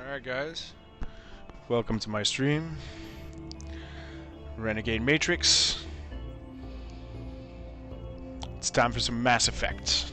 Alright guys, welcome to my stream. Renegade Matrix. It's time for some Mass Effect.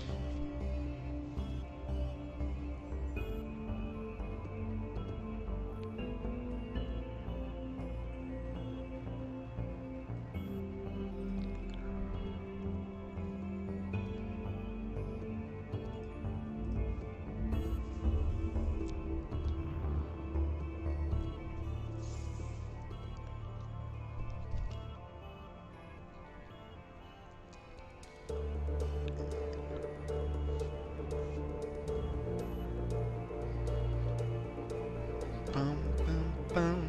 Bum, bum, bum.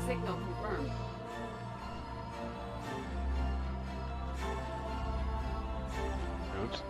Signal confirmed. Oops.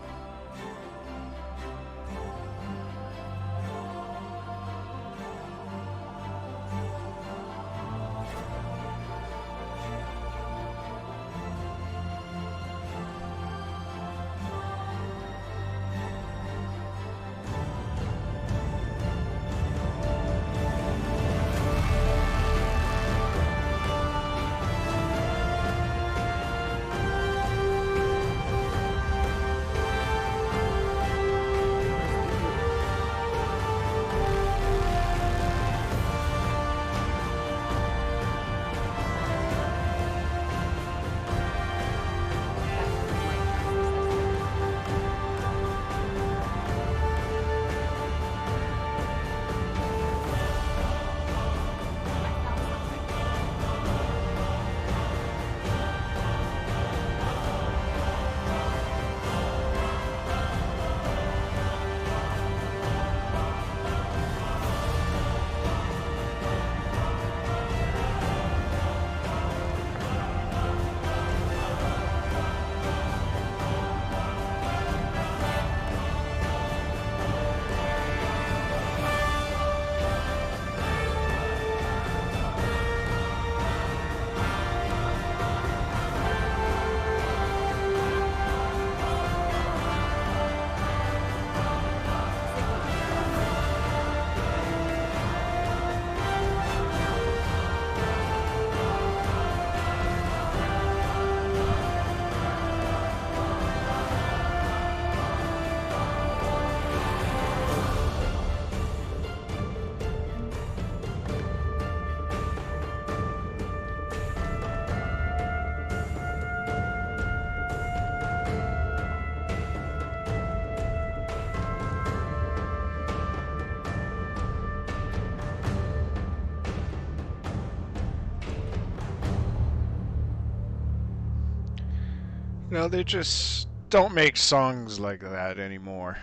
No, they just don't make songs like that anymore.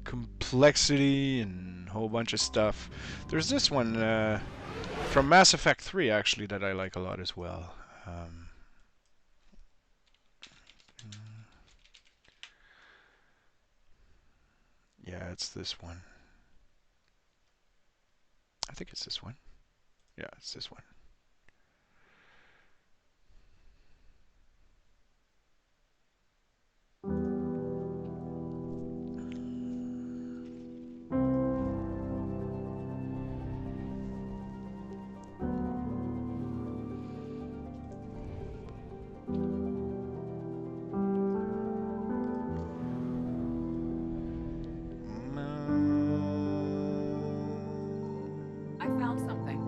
Complexity and a whole bunch of stuff. There's this one from Mass Effect 3 actually that I like a lot as well. Yeah, it's this one. I think it's this one. Yeah, it's this one. I found something.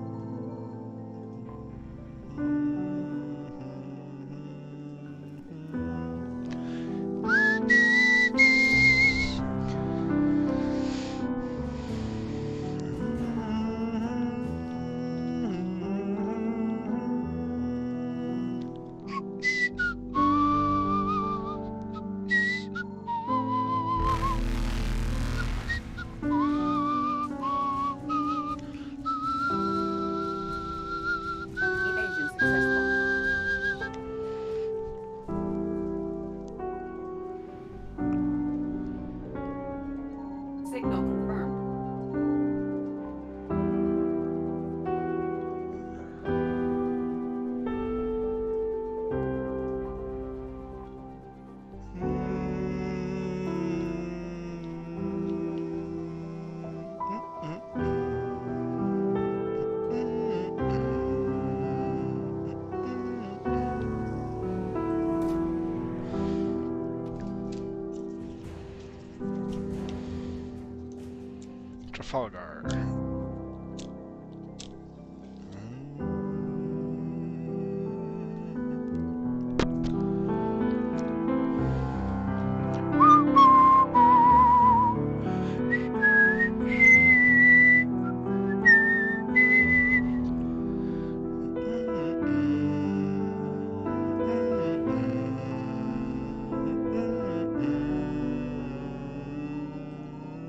Evasion successful. Signal confirmed. Trafalgar.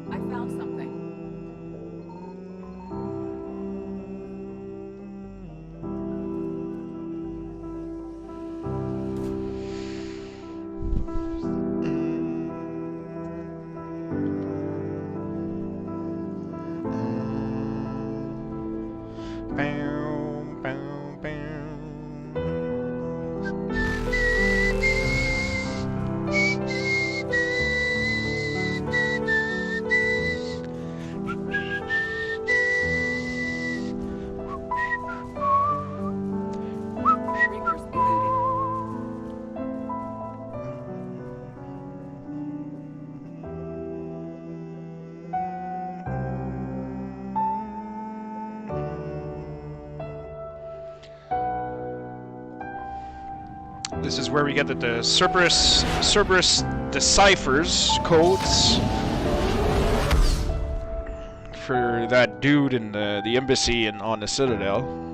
I found something. Bow, bow, bow. Reapers eluded. This is where we get the Cerberus deciphers codes for that dude in the embassy and on the Citadel.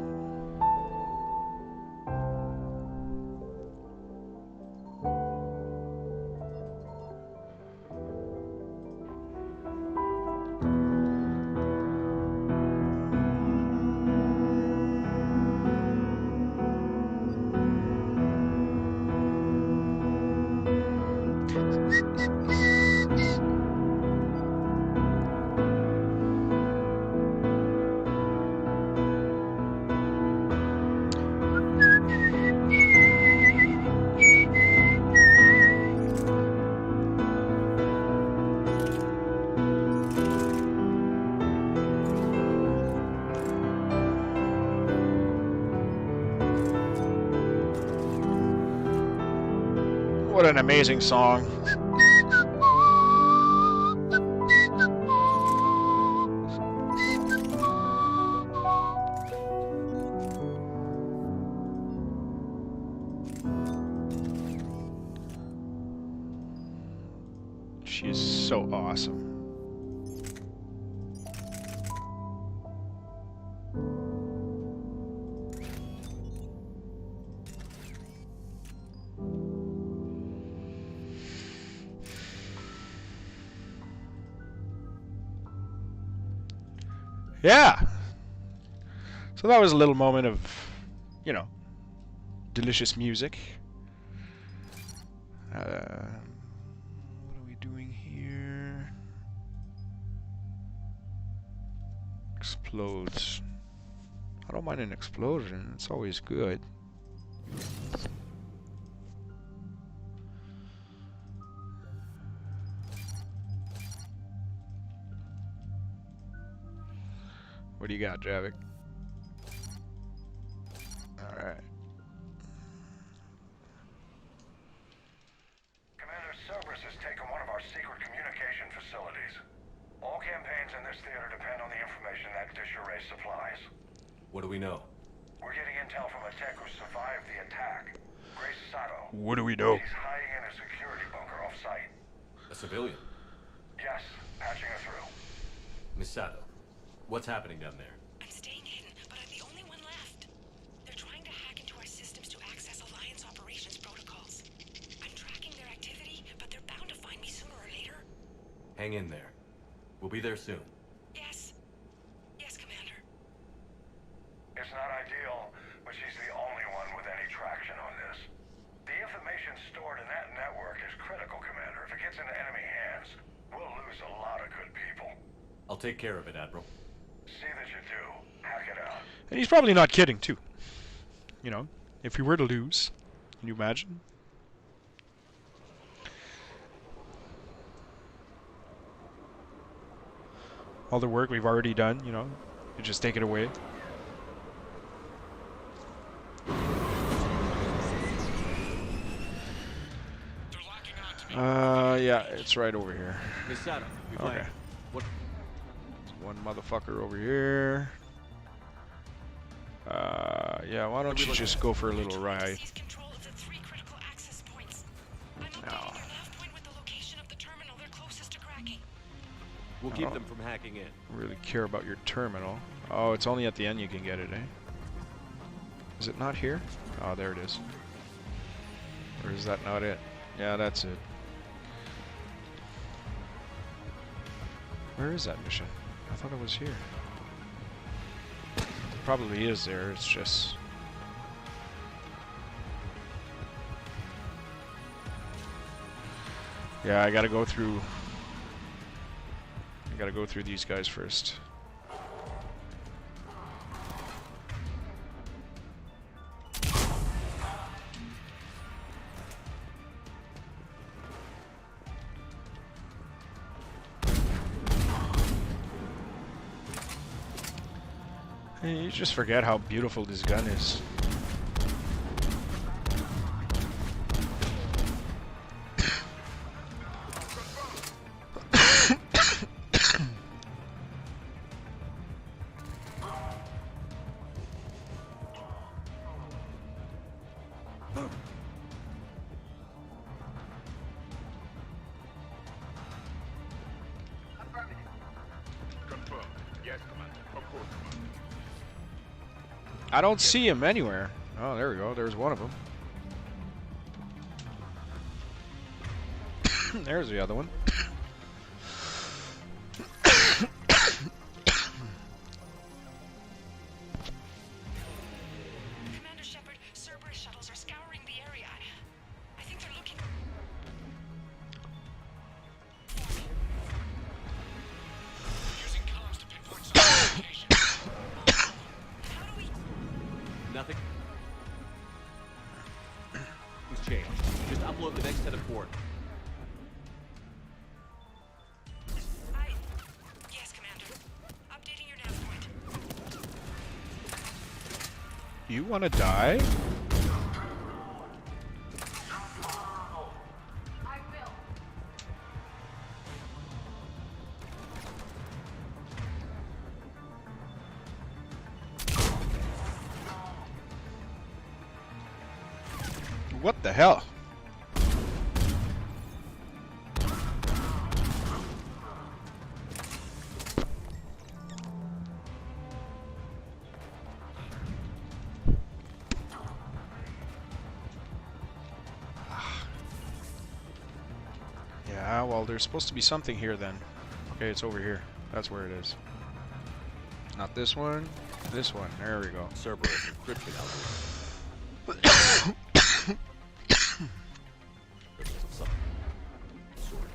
What an amazing song. She is so awesome. Yeah. So that was a little moment of, you know, delicious music. What are we doing here? Explodes. don't mind an explosion. It's always good. What do you got, Javik? Alright. Commander, Cerberus has taken one of our secret communication facilities. All campaigns in this theater depend on the information that dish array supplies. What do we know? We're getting intel from a tech who survived the attack. Grace Sato. What do we know? He's hiding in a security bunker off-site. A civilian? Yes, patching her through. Miss Sato, what's happening down there? I'm staying hidden, but I'm the only one left. They're trying to hack into our systems to access Alliance operations protocols. I'm tracking their activity, but they're bound to find me sooner or later. Hang in there. We'll be there soon. Yes. Yes, Commander. It's not ideal, but she's the only one with any traction on this. The information stored in that network is critical, Commander. If it gets into enemy hands, we'll lose a lot of good people. I'll take care of it, Admiral. See that you do. Hack it out. And he's probably not kidding, too. You know, if we were to lose, can you imagine? All the work we've already done, you know, you just take it away. Yeah, it's right over here. Miss Sato, we Okay. plan. What? One motherfucker over here. Yeah, why don't you just go for a little ride? Seize control of the 3 critical access points. I'm updating No. your nav point with the location of the terminal they're closest to cracking. We'll keep them from hacking in. Really care about your terminal. Oh, it's only at the end you can get it, eh? Is it not here? Oh, there it is. Or is that not it? Yeah, that's it. Where is that mission? I thought it was here. Probably is there, it's just... Yeah, I gotta go through these guys first. Hey, you just forget how beautiful this gun is. I don't see him anywhere. Oh, there we go. There's one of them. There's the other one. Commander Shepard, Cerberus shuttles are scouring the area. I think they're looking... Using comms to pinpoint some location. How do we... Nothing. Who's changed? Just upload the next set of coordinates. Yes, Commander. Updating your nav point. You want to die? What the hell? Yeah, well, there's supposed to be something here then. Okay, it's over here. That's where it is. Not this one. This one. There we go. Cerberus encryption algorithm. Some sort.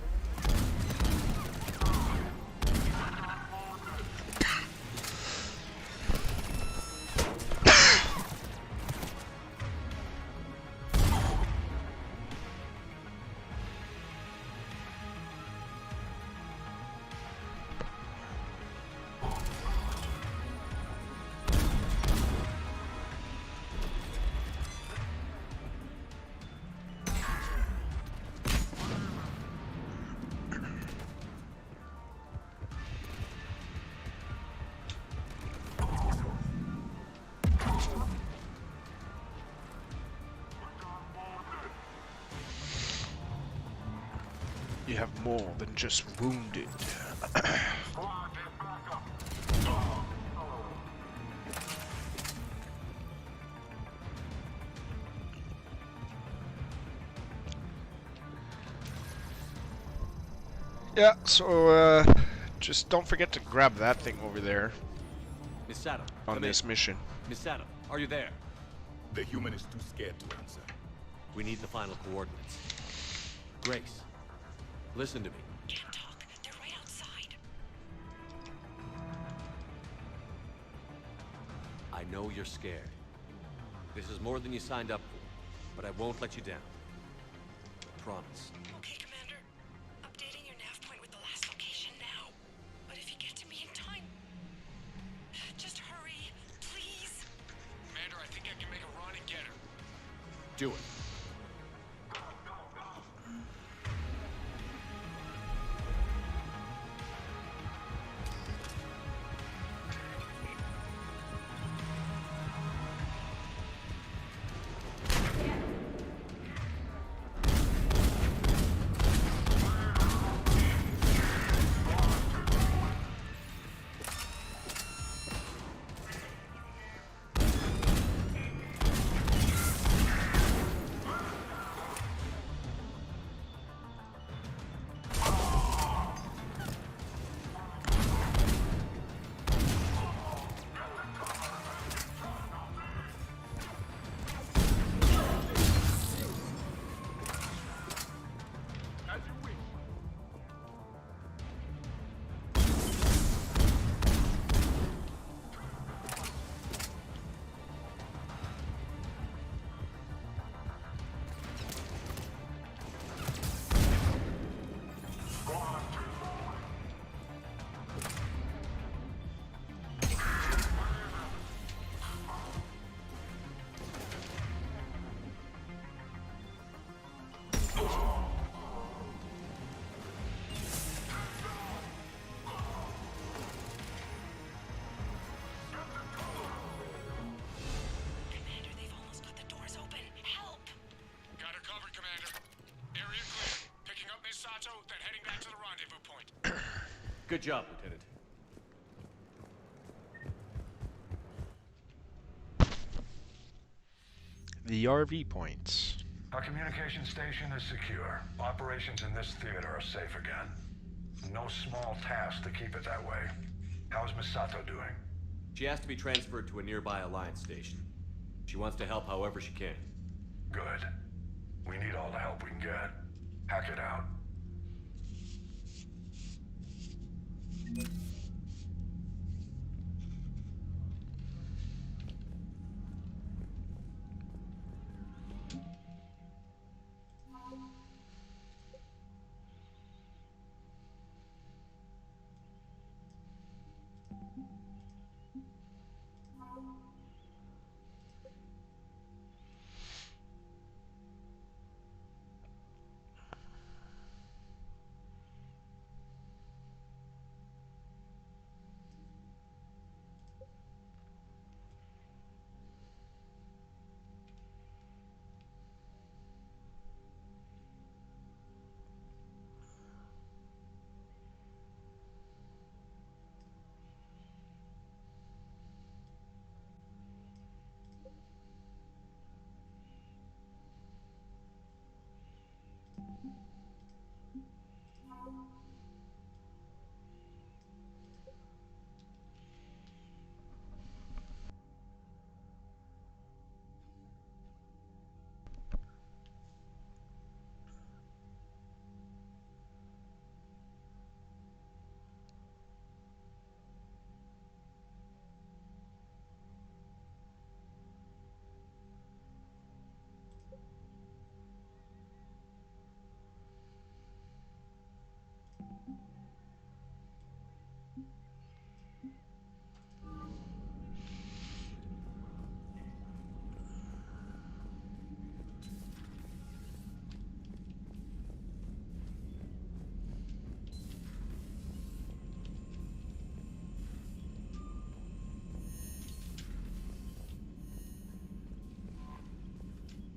have more than just wounded. Yeah, so just don't forget to grab that thing over there Misato, on come this in. mission. Misato, are you there? The human is too scared to answer. We need the final coordinates. Grace, listen to me. Can't talk. They're right outside. I know you're scared. This is more than you signed up for, but I won't let you down. Promise. Okay, Commander. Updating your nav point with the last location now. But if you get to me in time, just hurry, please. Commander, I think I can make a run and get her. Do it. Commander, they've almost got the doors open. Help! Got her covered, Commander. Area clear. Picking up Misato, then heading back to the rendezvous point. Good job, Lieutenant. The RV points. Our communication station is secure. Operations in this theater are safe again. No small task to keep it that way. How is Misato doing? She has to be transferred to a nearby Alliance station. She wants to help however she can. Good. We need all the help we can get. Hack it out.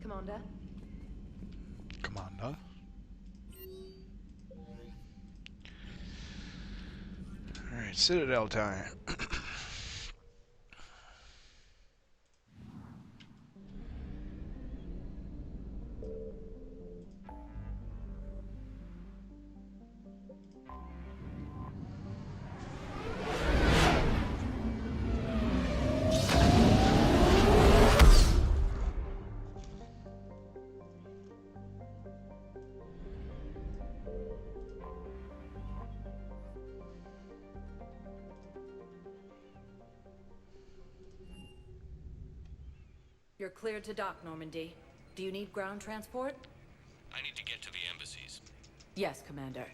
Commander? Commander. Alright, Citadel time. You're cleared to dock, Normandy. Do you need ground transport? I need to get to the embassies. Yes, Commander.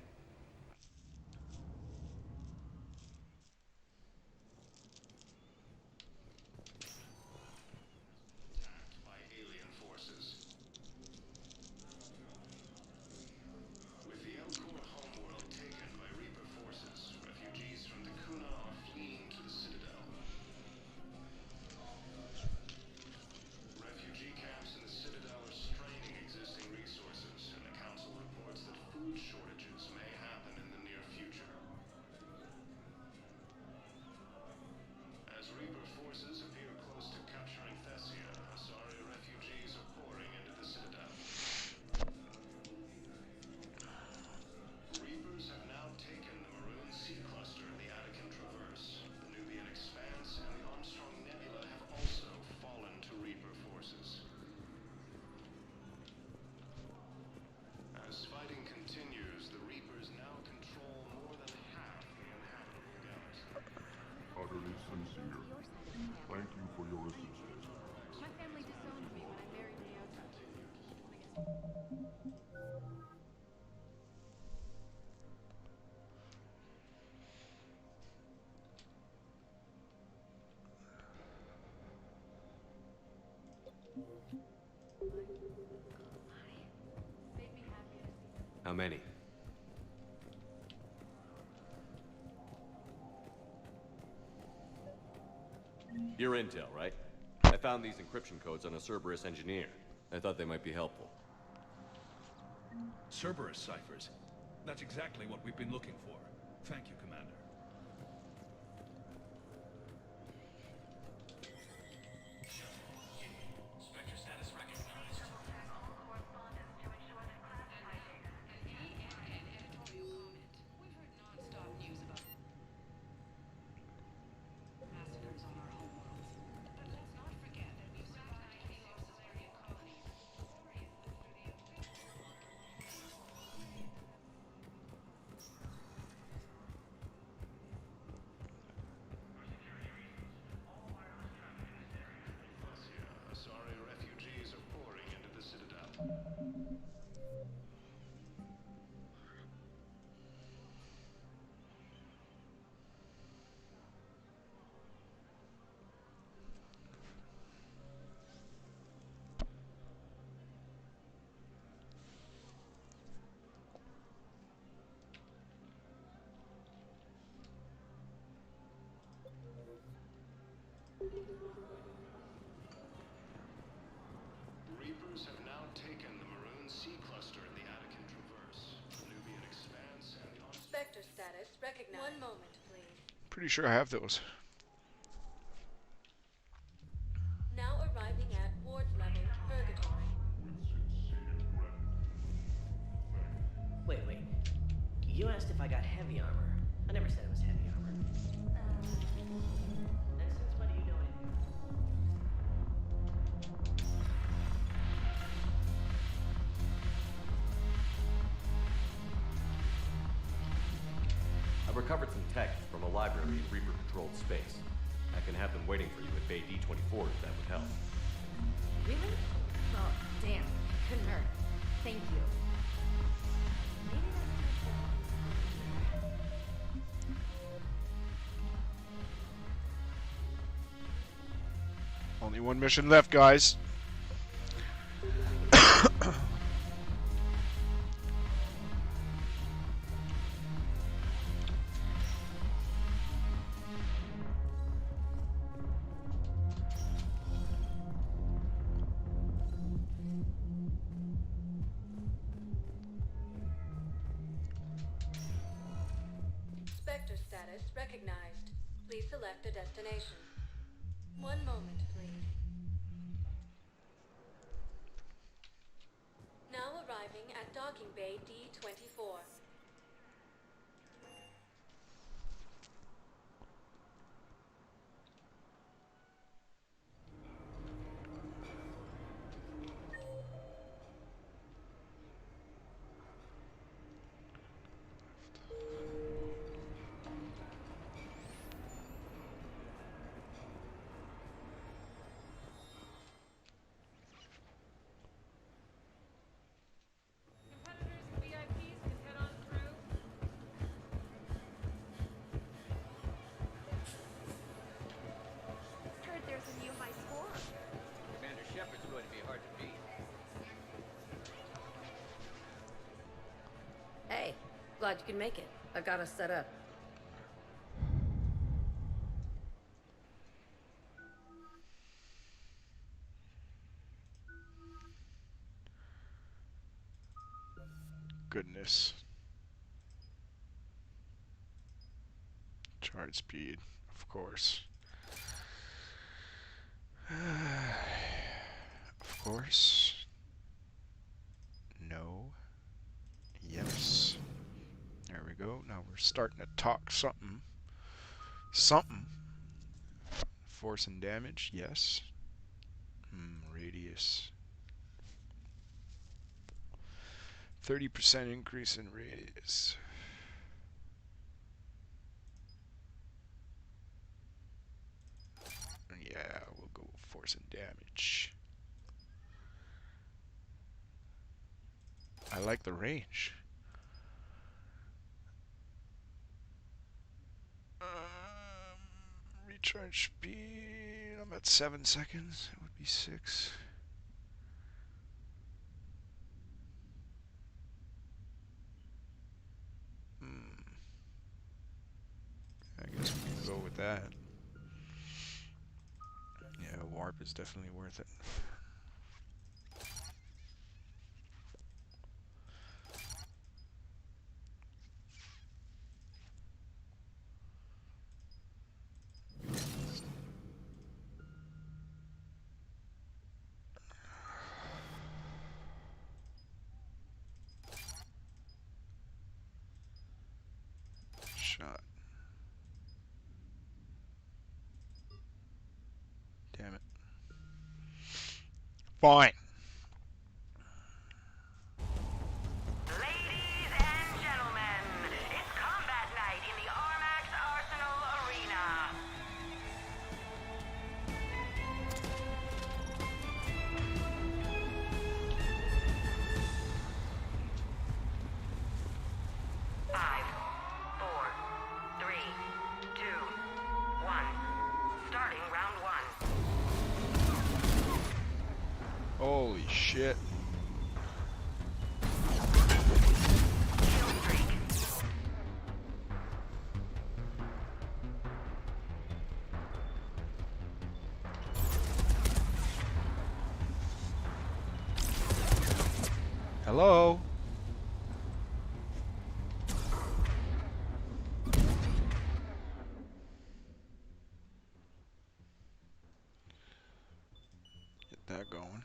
By alien forces. With the Elcor homeworld taken by Reaper forces, refugees from the Kuna are fleeing to the Citadel. Refugee camps in the Citadel are straining existing resources, and the Council reports that food shortages may happen in the near future. As Reaper forces appear close to capturing Thessia, Asari refugees are pouring into the Citadel. Reapers have now taken the Maroon Sea Cluster in the Attican Traverse. The Nubian Expanse and the Armstrong Nebula have also fallen to Reaper forces. As fighting continues, the Reapers now control more than half the inhabitable galaxy. Utterly sincere. Thank you for your assistance. My family disowned me when I married Naoto. Made me happy to see. How many? Your intel, right? I found these encryption codes on a Cerberus engineer. I thought they might be helpful. Cerberus ciphers. That's exactly what we've been looking for. Thank you, Commander. Spectre status recognized. Massacres on our homeworlds. But let's not forget that we've survived Helios' Solarian colony. Glorious through the Asari refugees are pouring into the Citadel. Reapers have now taken the Maroon Sea Cluster in the Attican Traverse, the Nubian Expanse, and the Spectre status recognized. One moment, please. Pretty sure I have those. Now arriving at ward level purgatory. Wait. You asked if I got heavy armor. I never said it was heavy armor. And since when do you know anything? I've recovered some tech from a library in Reaper-controlled space. I can have them waiting for you at Bay D-24 if that would help. Really? Oh, damn. Couldn't hurt. Thank you. Maybe Only one mission left, guys. sector status recognized. Please select a destination. One moment, please. Now arriving at docking bay D-24. Competitors and VIPs can head on through. Heard there's a new high score. Commander Shepard's going to be hard to beat. Hey, glad you could make it. I got us set up. Goodness. Charge speed, of course. Of course. No. Yes. There we go. Now we're starting to talk something. Something. Force and damage, yes. Radius. 30% increase in radius. Yeah, we'll go force and damage. I like the range. Recharge speed. I'm at 7 seconds. It would be 6. I guess we can go with that. Yeah, warp is definitely worth it. Shot. Damn it. Fine. Ladies and gentlemen, it's combat night in the Armax Arsenal Arena. Five, 4, 3, 2, 1. Starting round 1. Holy shit. Hello? Get that going.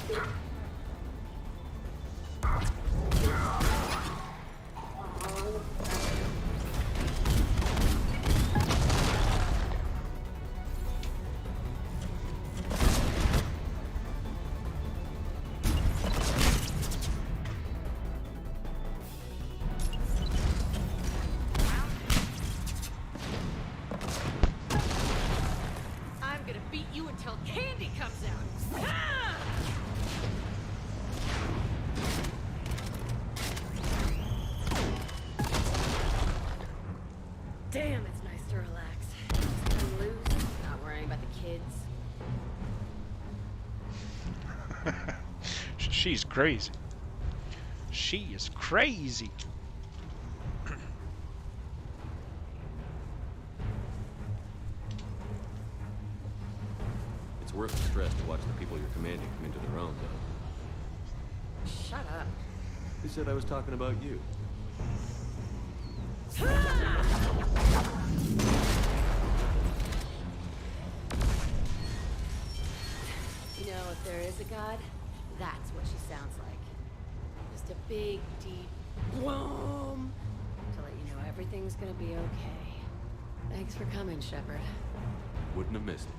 I'm gonna beat you until candy comes out. Ah! Damn, it's nice to relax. Just turn loose, not worrying about the kids. She's crazy. She is crazy. It's worth the stress to watch the people you're commanding come into their own, though. Shut up. Who said I was talking about you? You know, if there is a god, that's what she sounds like. Just a big, deep boom to let you know everything's gonna be okay. Thanks for coming, Shepard. Wouldn't have missed it.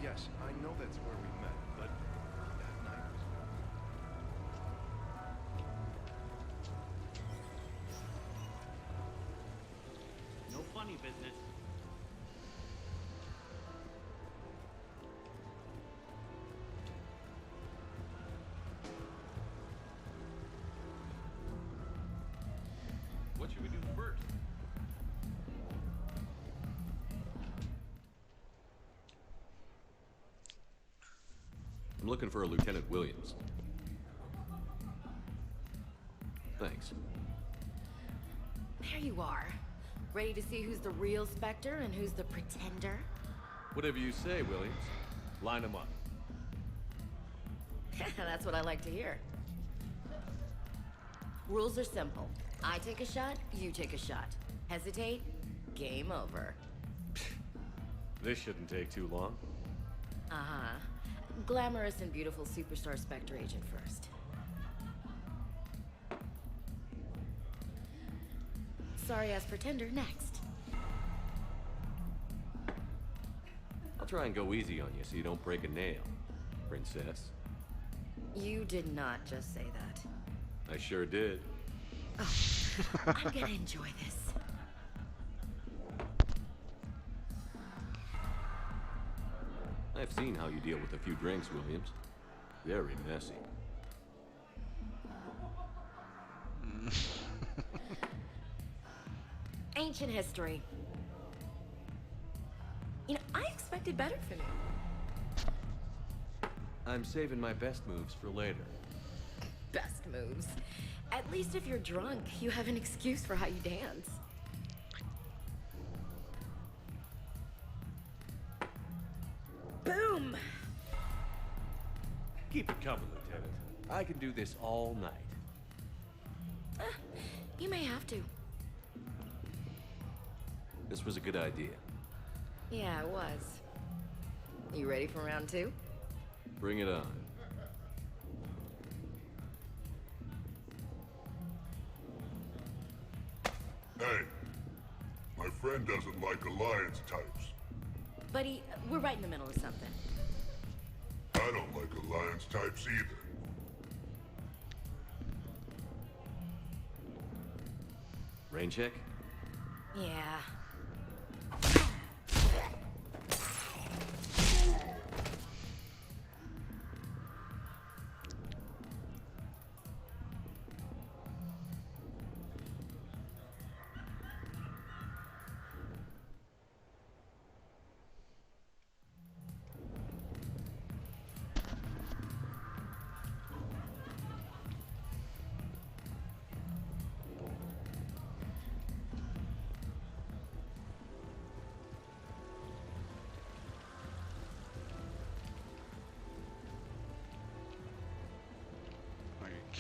Yes, I know that's where we met, but that night was... No funny business. What should we do first? I'm looking for a Lieutenant Williams. Thanks. There you are. Ready to see who's the real Spectre and who's the pretender? Whatever you say, Williams. Line them up. That's what I like to hear. Rules are simple. I take a shot, you take a shot. Hesitate, game over. This shouldn't take too long. Uh-huh. Glamorous and beautiful superstar Spectre agent first. Sorry-ass pretender next. I'll try and go easy on you so you don't break a nail, princess. You did not just say that. I sure did. Oh, I'm gonna enjoy this. I've seen how you deal with a few drinks, Williams. Very messy. Ancient history. You know, I expected better from you. I'm saving my best moves for later. Best moves. At least if you're drunk, you have an excuse for how you dance. Boom! Keep it coming, Lieutenant. I can do this all night. You may have to. This was a good idea. Yeah, it was. You ready for round two? Bring it on. Hey, my friend doesn't like alliance types. Buddy, we're right in the middle of something. I don't like alliance types either. Rain check? Yeah.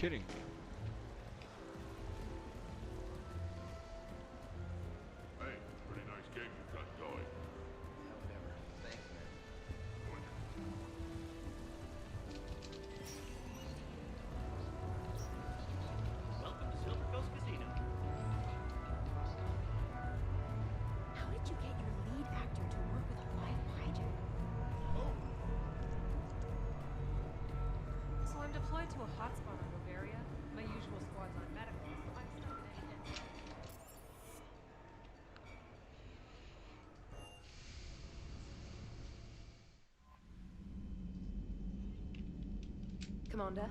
kidding me? Hey, pretty nice game you got going. Whatever. Thanks, man. Welcome to Silver Coast Casino. How did you get your lead actor to work with a live hijack? So I'm deployed to a hotspot in Bavaria. My usual squad's on medical, so I'm stuck in any hit. Commander?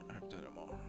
I've done them all.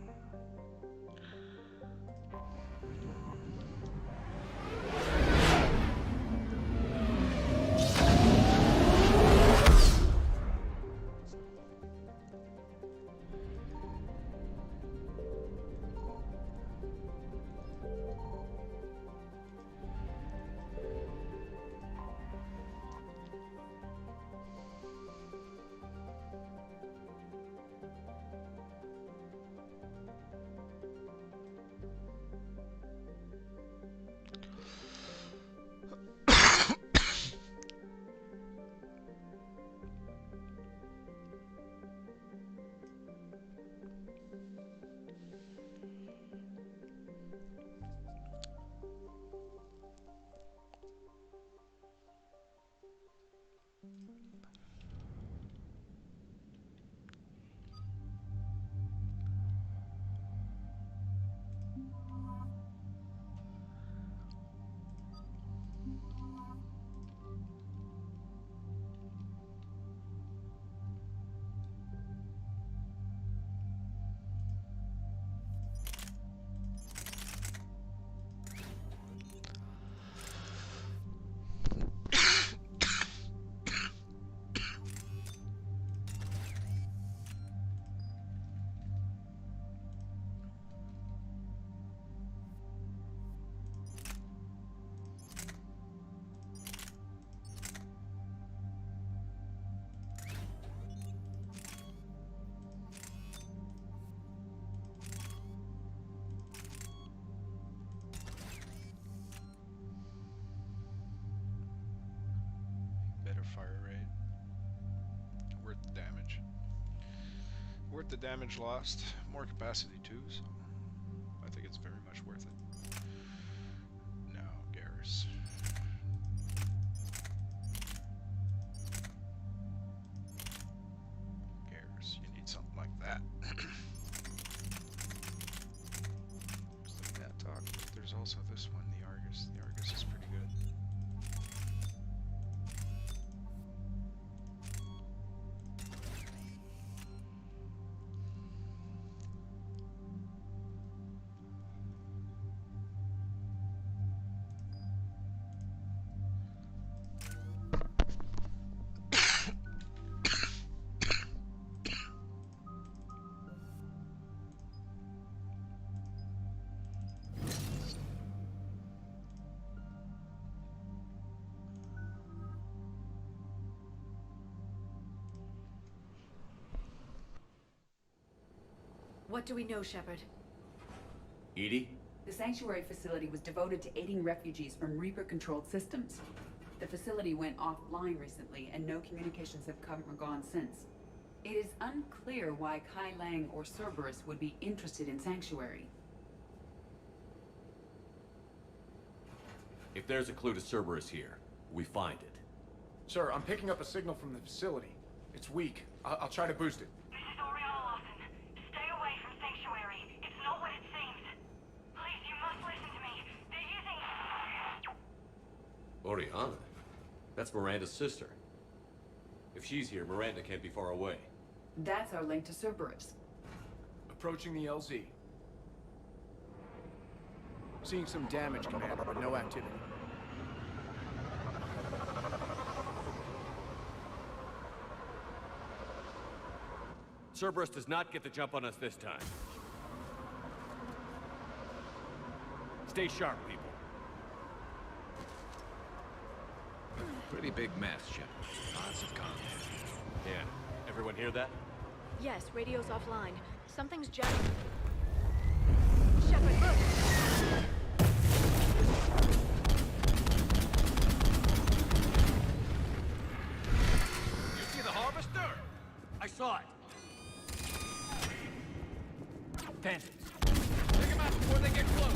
Better fire rate. Worth the damage. Worth the damage lost. More capacity too, so I think it's very much worth it. No, Garrus. Garrus, you need something like that. Like that talk. But there's also this one, the Argus. The Argus is pretty good. What do we know, Shepard? Edie? The Sanctuary facility was devoted to aiding refugees from Reaper-controlled systems. The facility went offline recently, and no communications have come or gone since. It is unclear why Kai Lang or Cerberus would be interested in Sanctuary. If there's a clue to Cerberus here, we find it. Sir, I'm picking up a signal from the facility. It's weak. I'll try to boost it. This is Oriana Lawson. Stay away from Sanctuary. It's not what it seems. Please, you must listen to me. They're using... Oriana? That's Miranda's sister. If she's here, Miranda can't be far away. That's our link to Cerberus. Approaching the LZ. Seeing some damage, Commander, but no activity. Cerberus does not get the jump on us this time. Stay sharp, people. Pretty big mess, Shepard. Lots of contact. Yeah. Everyone hear that? Yes, radio's offline. Something's jamming. Shepard, look! You see the harvester? I saw it. Phantoms. Take them out before they get close.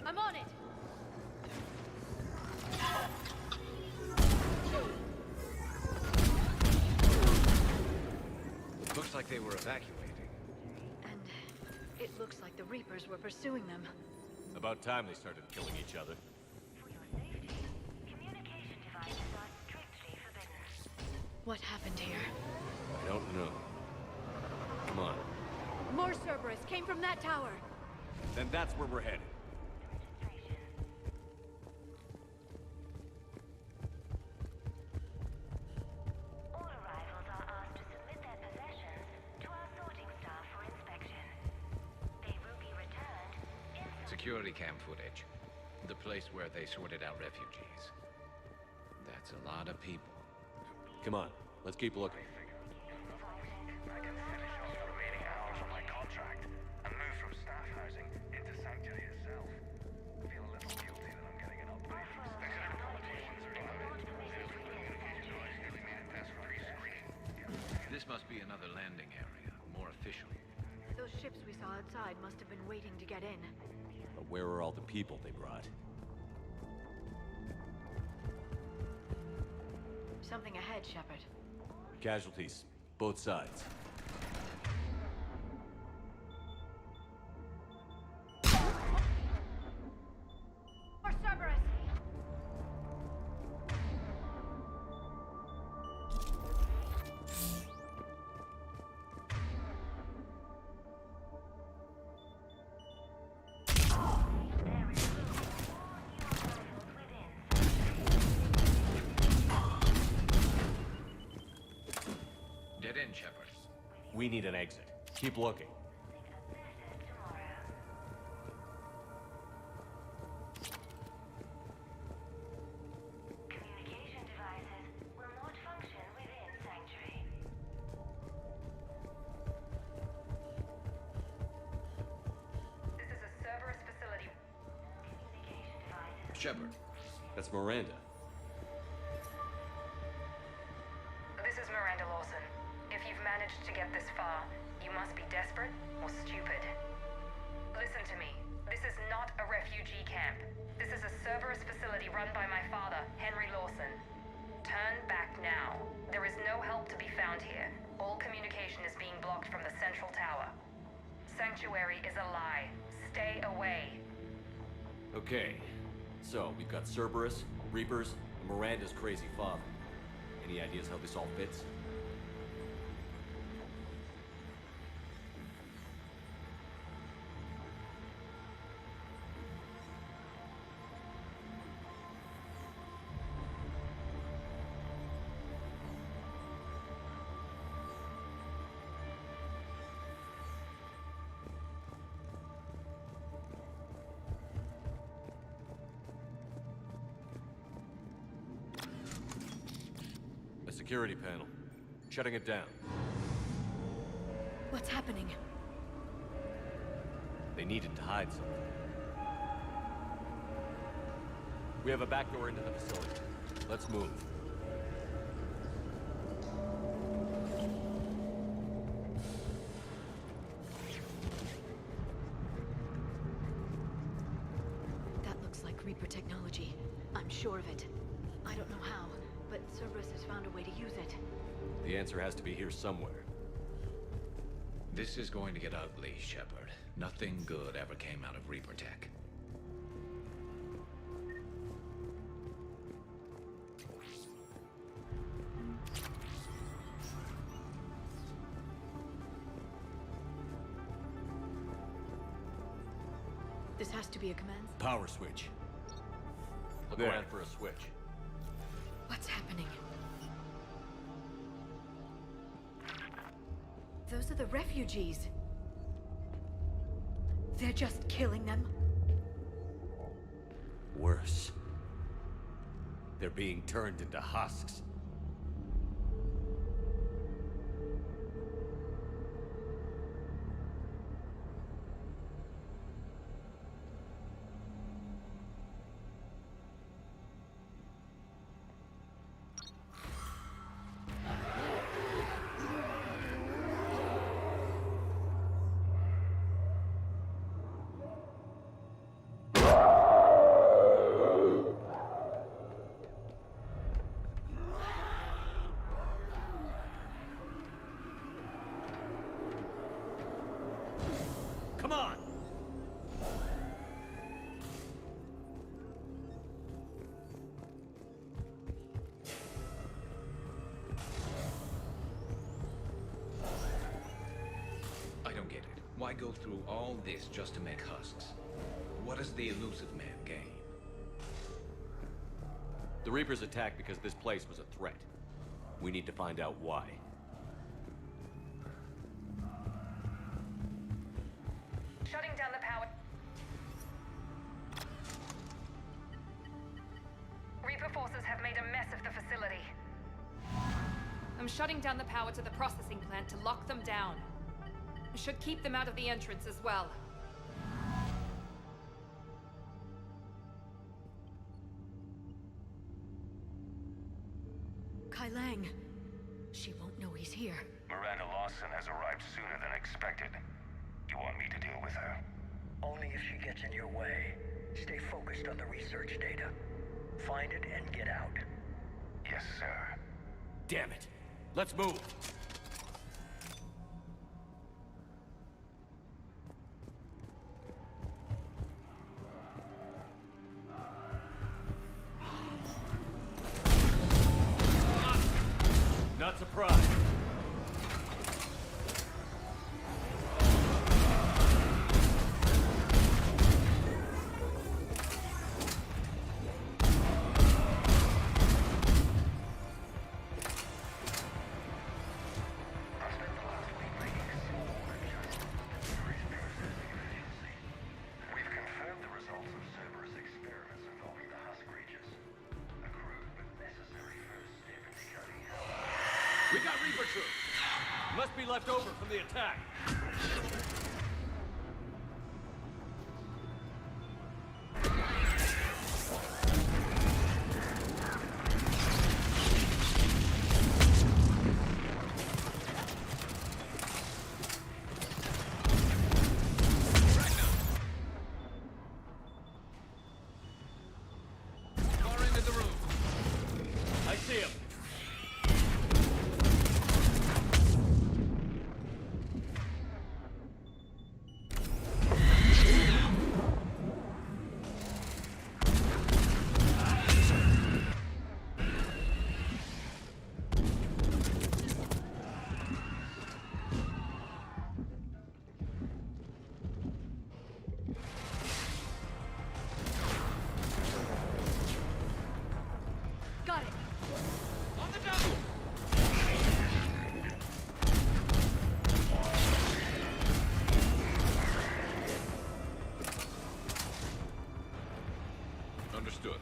I'm on it! Looks like they were evacuating. And it looks like the Reapers were pursuing them. About time they started killing each other. What happened here? I don't know. Come on. More Cerberus came from that tower. Then that's where we're headed. All arrivals are asked to submit their possessions to our sorting staff for inspection. They will be returned in Security cam footage. The place where they sorted out refugees. That's a lot of people. Come on, let's keep looking. I can finish off the remaining hours on my contract and move from staff housing into Sanctuary itself. I feel a little guilty that I'm getting an upgrade from staff. This must be another landing area, more official. Those ships we saw outside must have been waiting to get in. But where are all the people they brought? Something ahead, Shepard. Casualties, both sides. More Cerberus! Dead end, Shepard. We need an exit. Keep looking. communication devices will not function within Sanctuary. This is a Cerberus facility. Communication devices. Shepard. That's Miranda. This is Miranda Lawson. If you've managed to get this far, you must be desperate or stupid. Listen to me. This is not a refugee camp. This is a Cerberus facility run by my father, Henry Lawson. Turn back now. There is no help to be found here. All communication is being blocked from the central tower. Sanctuary is a lie. Stay away. Okay. So, we've got Cerberus, Reapers, and Miranda's crazy father. Any ideas how this all fits? Security panel. Shutting it down. What's happening? They needed to hide something. We have a back door into the facility. Let's move. That looks like Reaper technology. I'm sure of it. I don't know how, but Cerberus has found a way to use it. The answer has to be here somewhere. This is going to get ugly, Shepard. Nothing good ever came out of Reaper tech. has to be a command. Power switch. Look There. around for a switch. What's happening? Those are the refugees. They're just killing them. Worse. They're being turned into husks. Come on! I don't get it. Why go through all this just to make husks? What does the elusive man gain? The Reapers attacked because this place was a threat. We need to find out why. Shutting down the power. Reaper forces have made a mess of the facility. I'm shutting down the power to the processing plant to lock them down. Should keep them out of the entrance as well. Kai Lang. She won't know he's here. Miranda Lawson has arrived sooner than expected. You want me to deal with her? Only if she gets in your way. Stay focused on the research data. Find it and get out. Yes, sir. Damn it! Let's move! Not surprised. We've confirmed the results of Cerberus experiments involving the husk creatures. A crude but necessary first step in decoding hell. We got Reaper troops! Must be left over from the attack. Far into the room. I see him. Got it. On the double! Understood.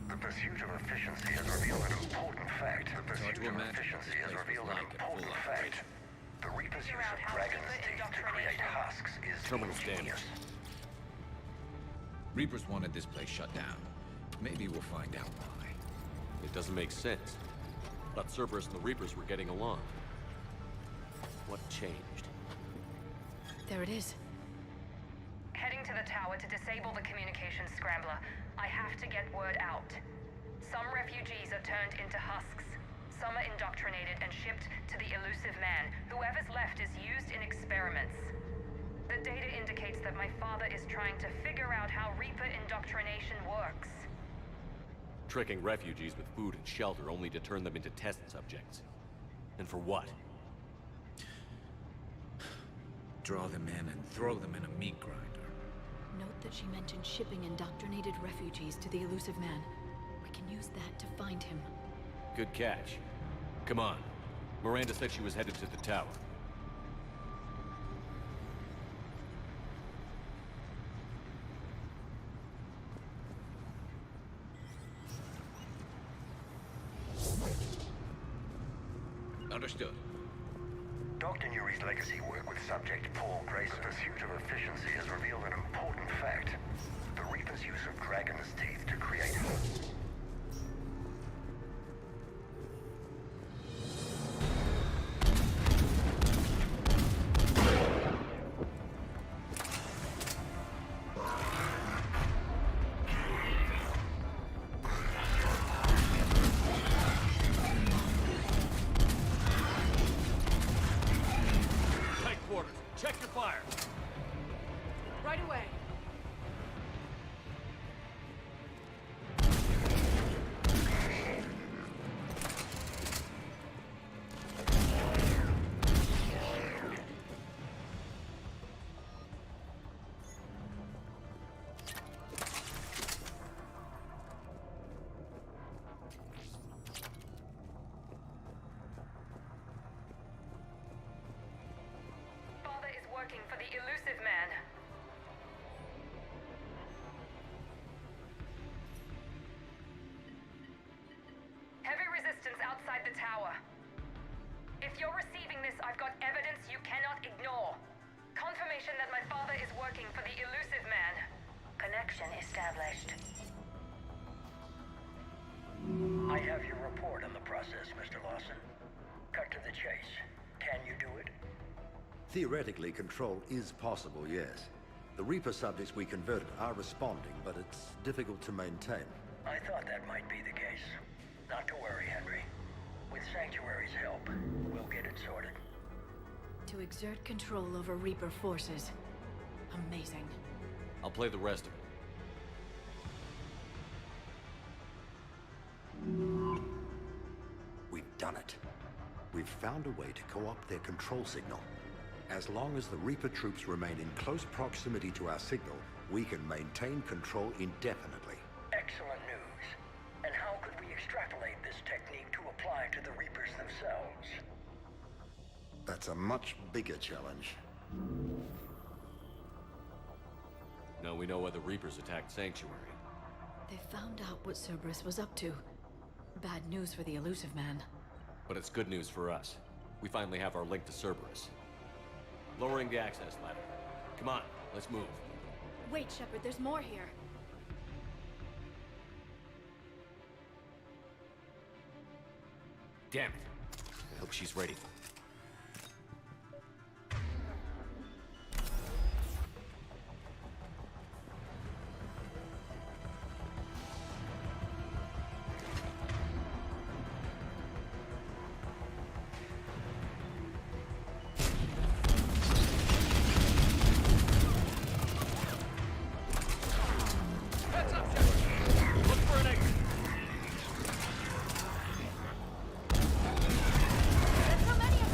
The pursuit of efficiency has revealed an important fact. The pursuit of efficiency has revealed an important fact. The Reaper's use of Dragon's teeth to create husks is Terminal's ingenious. Reapers wanted this place shut down. Maybe we'll find out why. It doesn't make sense. Thought Cerberus and the Reapers were getting along. What changed? There it is. Heading to the tower to disable the communications scrambler. I have to get word out. Some refugees are turned into husks. Some are indoctrinated and shipped to the Elusive Man. Whoever's left is used in experiments. The data indicates that my father is trying to figure out how Reaper indoctrination works. Tricking refugees with food and shelter only to turn them into test subjects. And for what? Draw them in and throw them in a meat grinder. Note that she mentioned shipping indoctrinated refugees to the Elusive Man. We can use that to find him. Good catch. Come on. Miranda said she was headed to the tower. Understood. Dr. Newry's legacy work with subject Paul Grayson pursuit of efficiency has revealed an important fact. The Reaper's use of Dragon's teeth to create... Check your fire. Right away. Working for the Elusive Man. Heavy resistance outside the tower. If you're receiving this, I've got evidence you cannot ignore. Confirmation that my father is working for the Elusive Man. Connection established. I have your report on the process, Mr. Lawson. Cut to the chase. Can you do it? Theoretically, control is possible, yes. The Reaper subjects we converted are responding, but it's difficult to maintain. I thought that might be the case. Not to worry, Henry. With Sanctuary's help, we'll get it sorted. To exert control over Reaper forces. Amazing. I'll play the rest of it. We've done it. We've found a way to co-opt their control signal. As long as the Reaper troops remain in close proximity to our signal, we can maintain control indefinitely. Excellent news. And how could we extrapolate this technique to apply to the Reapers themselves? That's a much bigger challenge. Now we know why the Reapers attacked Sanctuary. They found out what Cerberus was up to. Bad news for the Elusive Man. But it's good news for us. We finally have our link to Cerberus. Lowering the access ladder. Come on, let's move. Wait, Shepard, there's more here. Damn it. I hope she's ready. There's so many of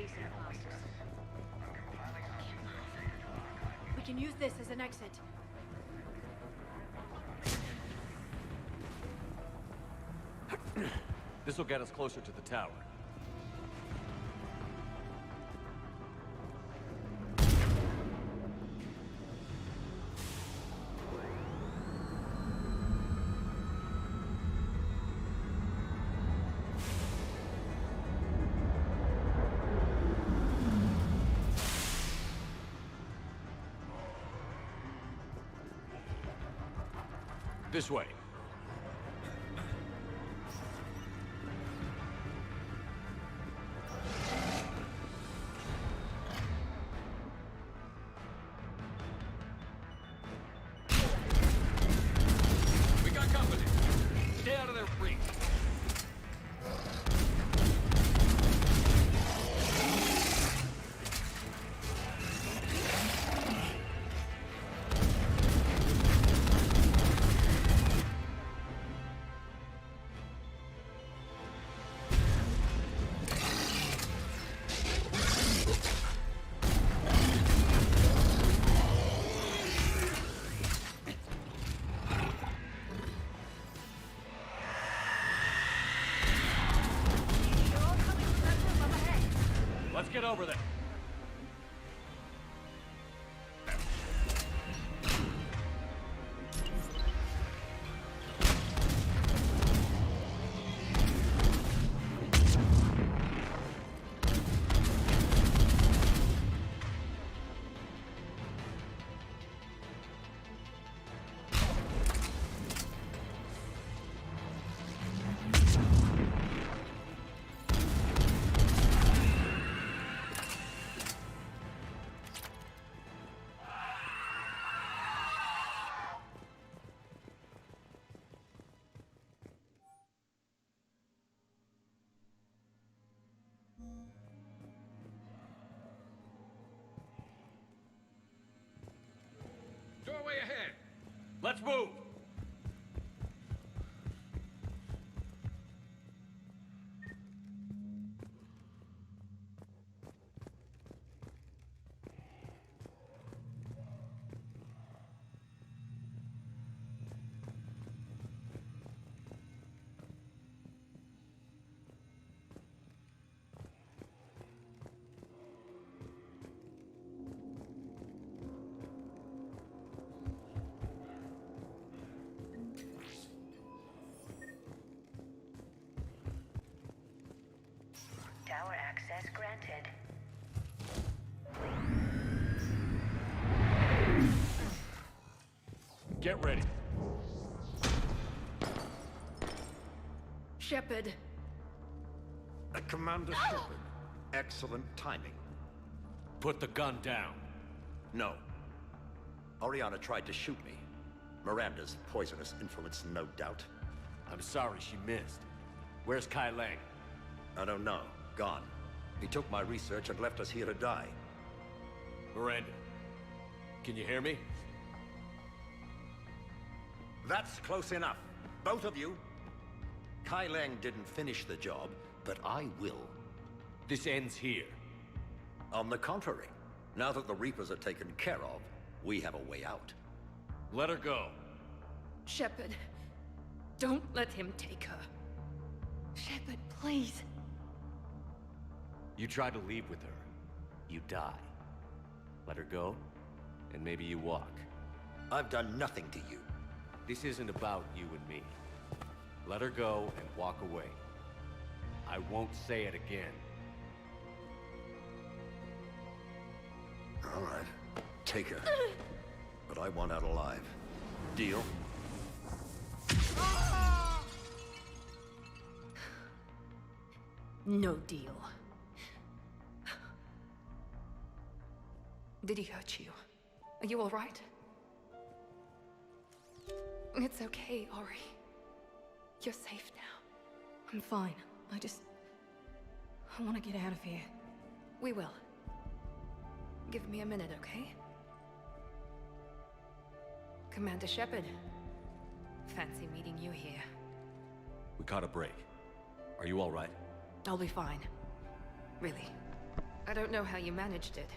releasing hostiles. We can use this as an exit. This will get us closer to the tower. This way. We got company. Stay out of their reach. Let's get over there. Doorway ahead. Let's move. Tower access granted. Get ready. Shepard. Commander Shepard. Excellent timing. Put the gun down. No. Oriana tried to shoot me. Miranda's poisonous influence, no doubt. I'm sorry she missed. Where's Kai Lang? I don't know. Gone. He took my research and left us here to die. Miranda, can you hear me? That's close enough. Both of you. Kai Lang didn't finish the job, but I will. This ends here. On the contrary, now that the Reapers are taken care of, we have a way out. Let her go. Shepard, don't let him take her. Shepard, please. You try to leave with her, you die. Let her go, and maybe you walk. I've done nothing to you. This isn't about you and me. Let her go and walk away. I won't say it again. All right. Take her. But I want out alive. Deal? No deal. Did he hurt you? Are you all right? It's okay, Ori. You're safe now. I'm fine. I want to get out of here. We will. Give me a minute, okay? Commander Shepard. Fancy meeting you here. We caught a break. Are you all right? I'll be fine. Really. I don't know how you managed it,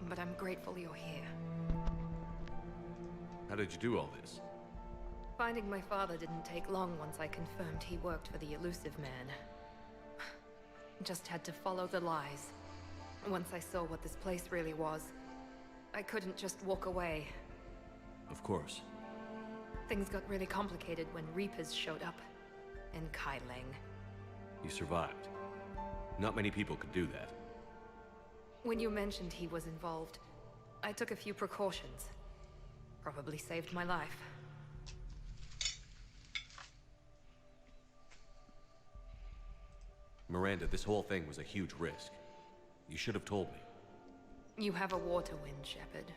but I'm grateful you're here. How did you do all this? Finding my father didn't take long once I confirmed he worked for the Elusive Man. Just had to follow the lies. Once I saw what this place really was, I couldn't just walk away. Of course. Things got really complicated when Reapers showed up. And Kai Leng. You survived. Not many people could do that. When you mentioned he was involved, I took a few precautions. Probably saved my life. Miranda, this whole thing was a huge risk. You should have told me. You have a war to win, Shepard.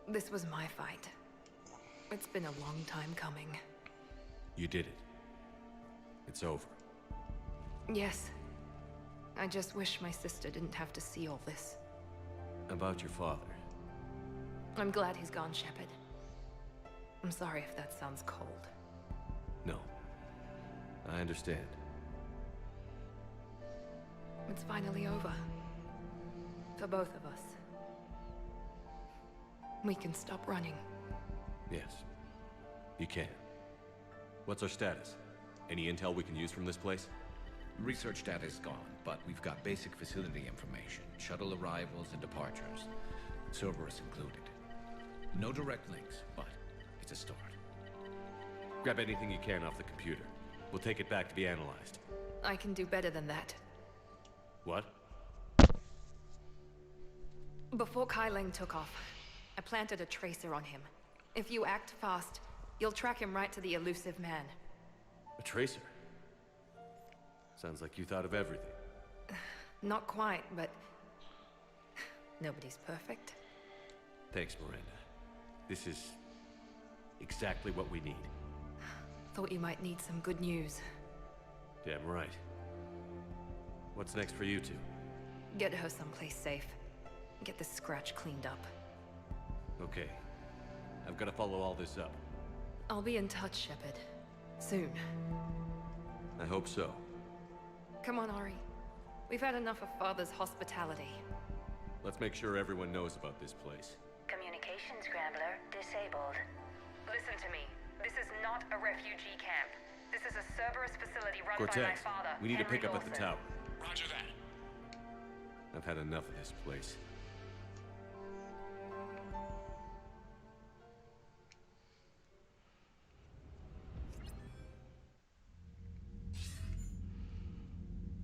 This was my fight. It's been a long time coming. You did it. It's over. Yes. I just wish my sister didn't have to see all this. About your father. I'm glad he's gone, Shepard. I'm sorry if that sounds cold. No. I understand. It's finally over. For both of us. We can stop running. Yes. You can. What's our status? Any intel we can use from this place? Research data is gone, but we've got basic facility information. Shuttle arrivals and departures. Cerberus included. No direct links, but it's a start. Grab anything you can off the computer. We'll take it back to be analyzed. I can do better than that. What? Before Kai Leng took off, I planted a tracer on him. If you act fast, you'll track him right to the Elusive Man. A tracer? Sounds like you thought of everything. Not quite, but... nobody's perfect. Thanks, Miranda. This is... exactly what we need. Thought you might need some good news. Damn right. What's next for you two? Get her someplace safe. Get this scratch cleaned up. Okay. I've got to follow all this up. I'll be in touch, Shepard. Soon. I hope so. Come on, Ari. We've had enough of Father's hospitality. Let's make sure everyone knows about this place. Communication scrambler disabled. Listen to me. This is not a refugee camp. This is a Cerberus facility run Cortez, by my father, we need to Henry pick up at the Lawson. tower. Roger that. I've had enough of this place.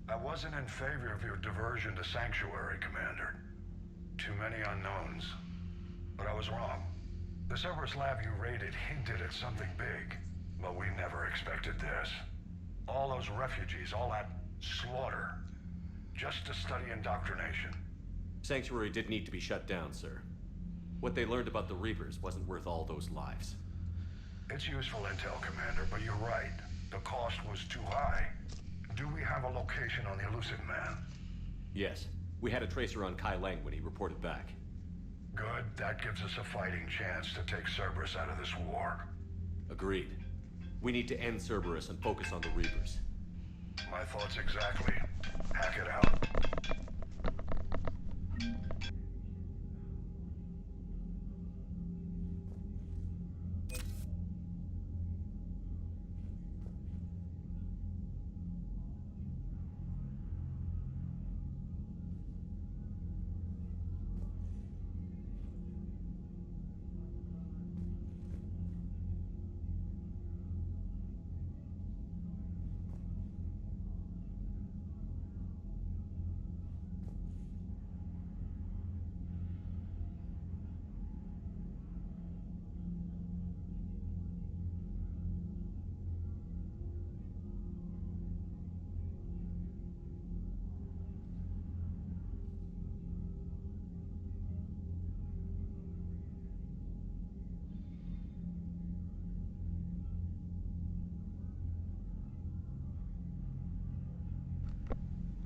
I wasn't in favor of your diversion to Sanctuary, Commander. Too many unknowns. But I was wrong. The Cerberus lab you raided hinted at something big, but we never expected this. All those refugees, all that slaughter, just to study indoctrination. Sanctuary did need to be shut down, sir. What they learned about the Reapers wasn't worth all those lives. It's useful intel, Commander, but you're right. The cost was too high. Do we have a location on the Elusive Man? Yes. We had a tracer on Kai Leng when he reported back. Good. That gives us a fighting chance to take Cerberus out of this war. Agreed. We need to end Cerberus and focus on the Reapers. My thoughts exactly. Hack it out.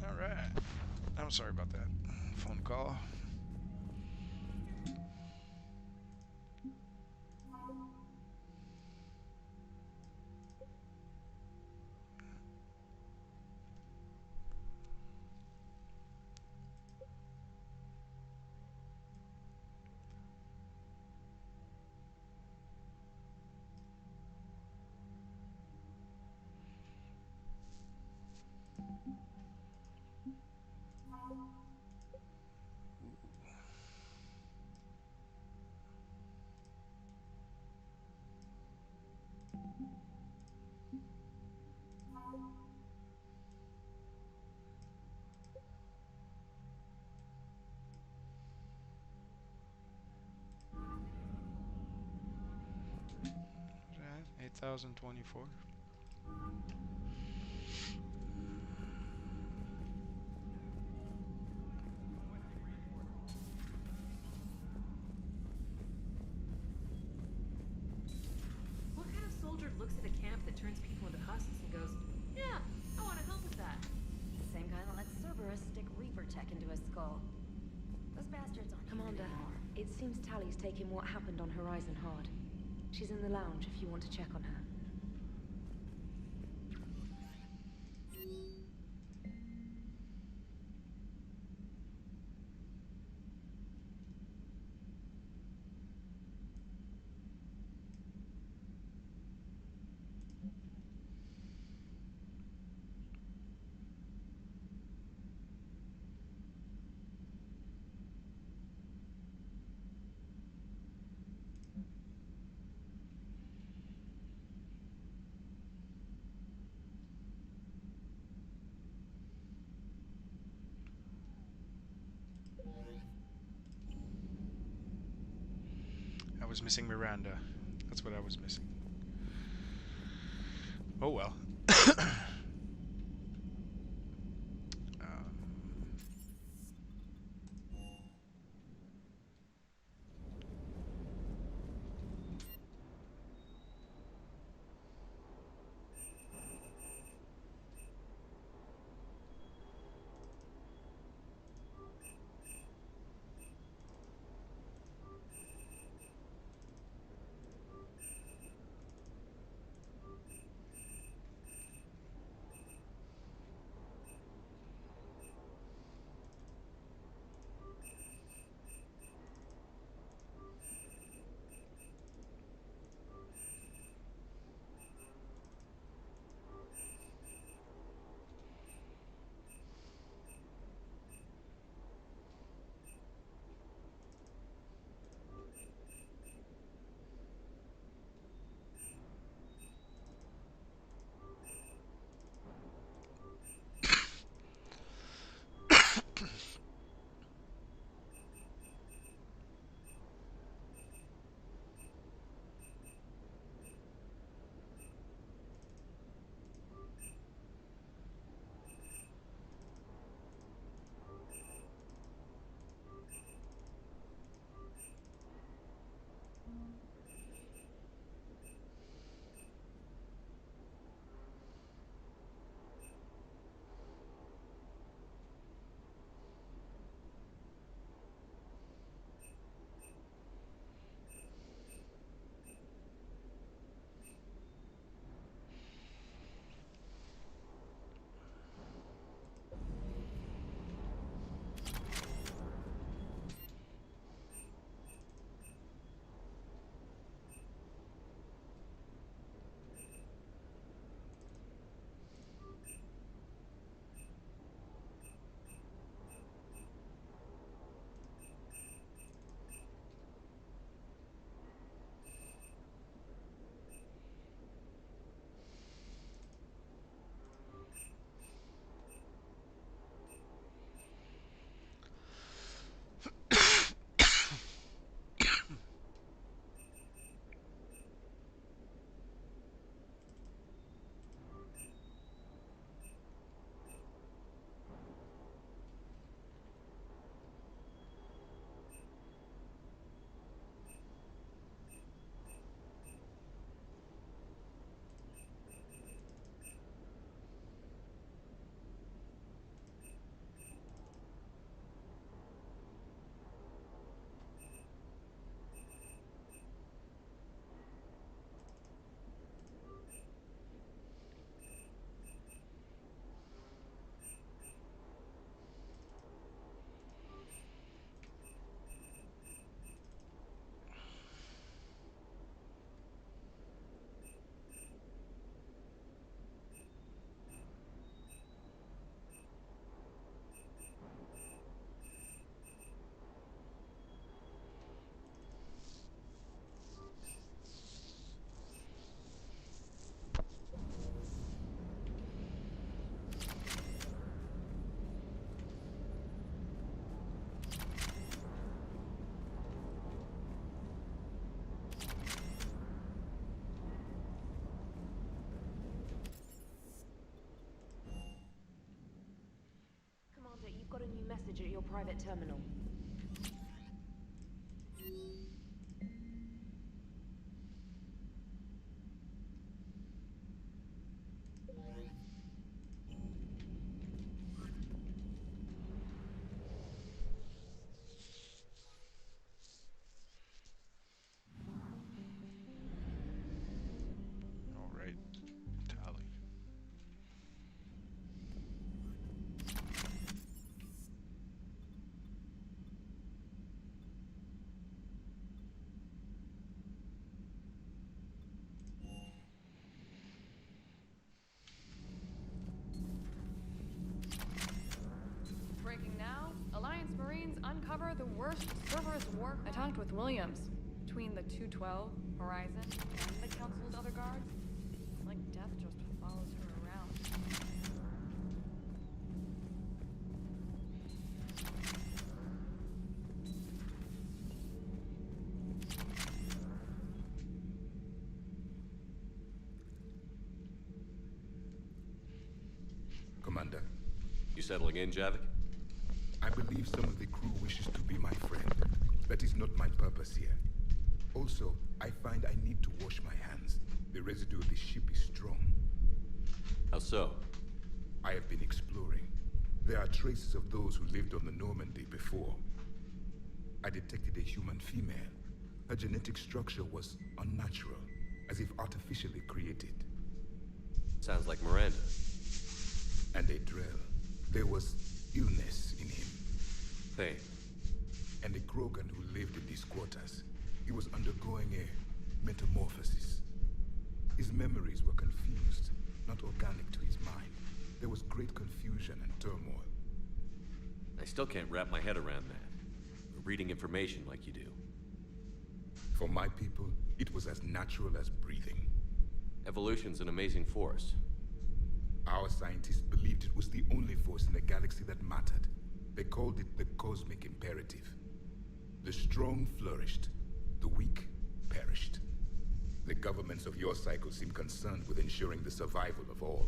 Alright. I'm sorry about that phone call. 8,024. What kind of soldier looks at a camp that turns people into husks and goes, yeah, I want to help with that? Same guy that lets Cerberus stick Reaper tech into his skull. Those bastards aren't human Commander, anymore. it seems Tally's taking what happened on Horizon hard. She's in the lounge if you want to check on her. I was missing Miranda. That's what I was missing. Oh well. message at your private terminal. All right, tally. Breaking now, Alliance Marines uncover the worst Cerberus war. I talked with Williams. Between the 212, Horizon, and the Council's other guards, it's like death just follows her around. Commander, You settling in, Javik? I believe some of the crew wishes to be my friend. That is not my purpose here. Also, I find I need to wash my hands. The residue of the ship is strong. How so? I have been exploring. There are traces of those who lived on the Normandy before. I detected a human female. Her genetic structure was unnatural, as if artificially created. Sounds like Miranda. And a Drell. There was illness in him. Pain. And a Krogan who lived in these quarters. He was undergoing a metamorphosis. His memories were confused, not organic to his mind. There was great confusion and turmoil. I still can't wrap my head around that. Reading information like you do. For my people, it was as natural as breathing. Evolution's an amazing force. Our scientists believed it was the only force in the galaxy that mattered. They called it the cosmic imperative. The strong flourished, the weak perished. The governments of your cycle seem concerned with ensuring the survival of all.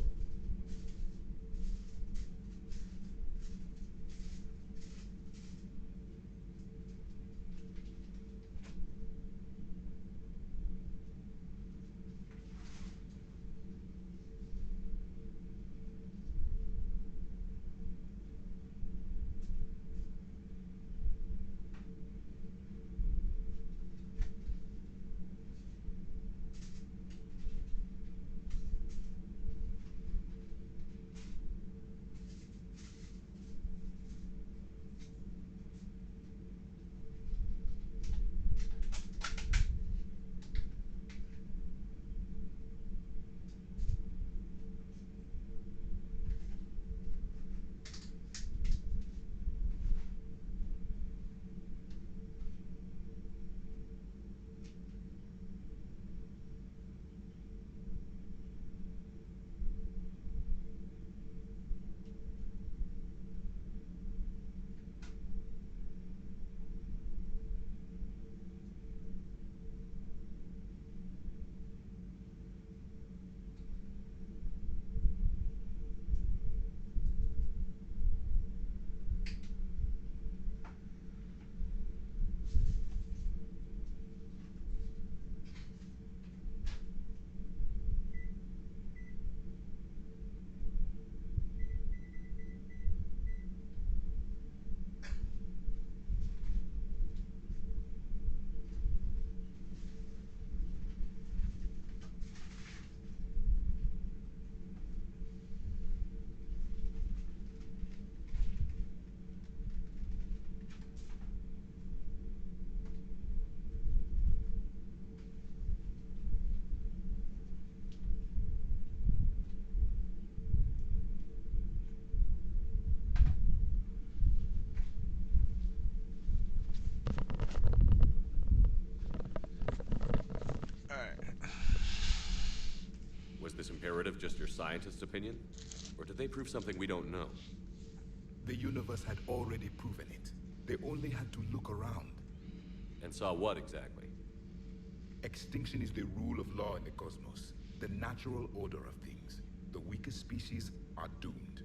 Was this imperative just your scientist's opinion? Or did they prove something we don't know? The universe had already proven it. They only had to look around. And saw what exactly? Extinction is the rule of law in the cosmos. The natural order of things. The weakest species are doomed.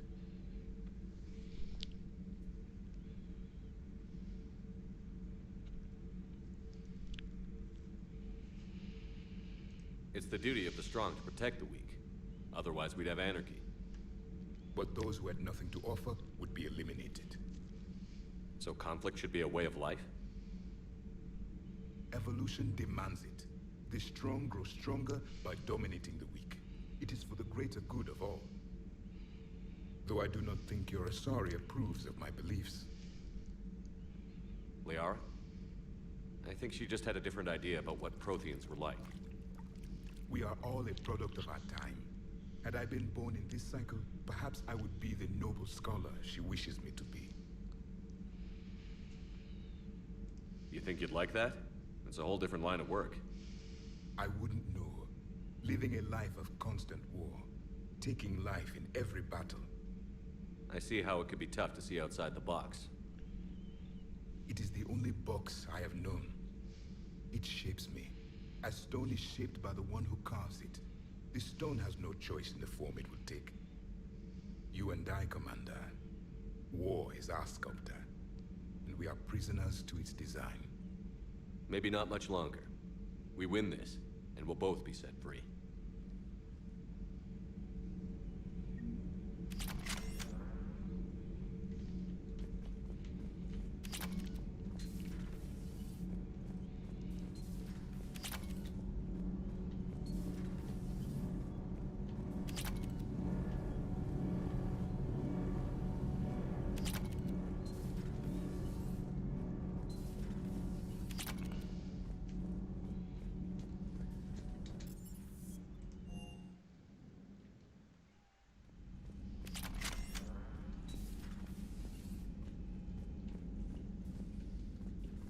It's the duty of the strong to protect the weak. Otherwise, we'd have anarchy. But those who had nothing to offer would be eliminated. So conflict should be a way of life? Evolution demands it. The strong grow stronger by dominating the weak. It is for the greater good of all. Though I do not think your Asari approves of my beliefs. Liara? I think she just had a different idea about what Protheans were like. We are all a product of our time. Had I been born in this cycle, perhaps I would be the noble scholar she wishes me to be. You think you'd like that? It's a whole different line of work. I wouldn't know. Living a life of constant war. Taking life in every battle. I see how it could be tough to see outside the box. It is the only box I have known. It shapes me, as stone is shaped by the one who carves it. The stone has no choice in the form it will take. You and I, Commander. War is our sculptor, and we are prisoners to its design. Maybe not much longer. We win this, and we'll both be set free.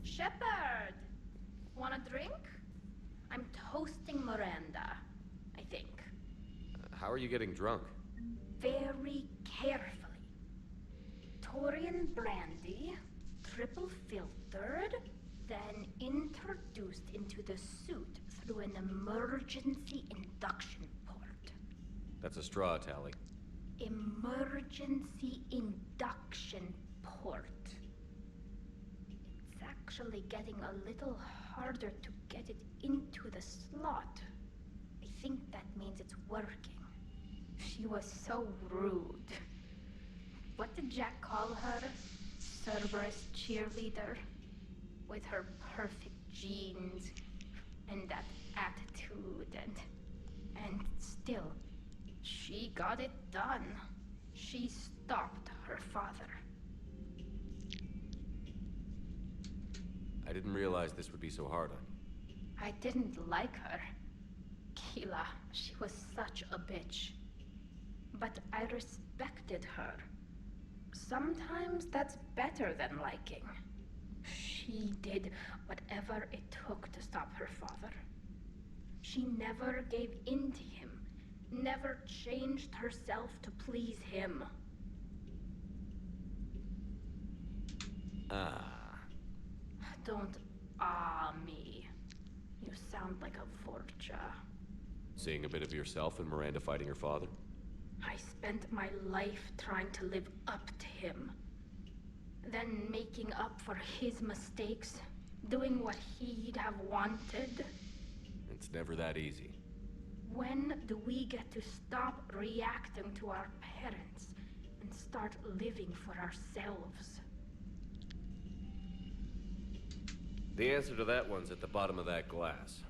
Shepard! Want a drink? I'm toasting Miranda, I think. How are you getting drunk? Very carefully. Torian brandy, triple filtered, then introduced into the suit through an emergency induction port. That's a straw, Tali. Emergency induction port. It's actually getting a little harder to get it into the slot. I think that means it's working. She was so rude. What did Jack call her? Cerberus cheerleader? With her perfect genes and that attitude and still, she got it done. She stopped her father. I didn't realize this would be so hard on you. I didn't like her. Keela, she was such a bitch. But I respected her. Sometimes that's better than liking. She did whatever it took to stop her father. She never gave in to him, never changed herself to please him. Don't me. You sound like a Vorcha. Seeing a bit of yourself in Miranda fighting her father? I spent my life trying to live up to him. Then making up for his mistakes, doing what he'd have wanted. It's never that easy. When do we get to stop reacting to our parents and start living for ourselves? The answer to that one's at the bottom of that glass.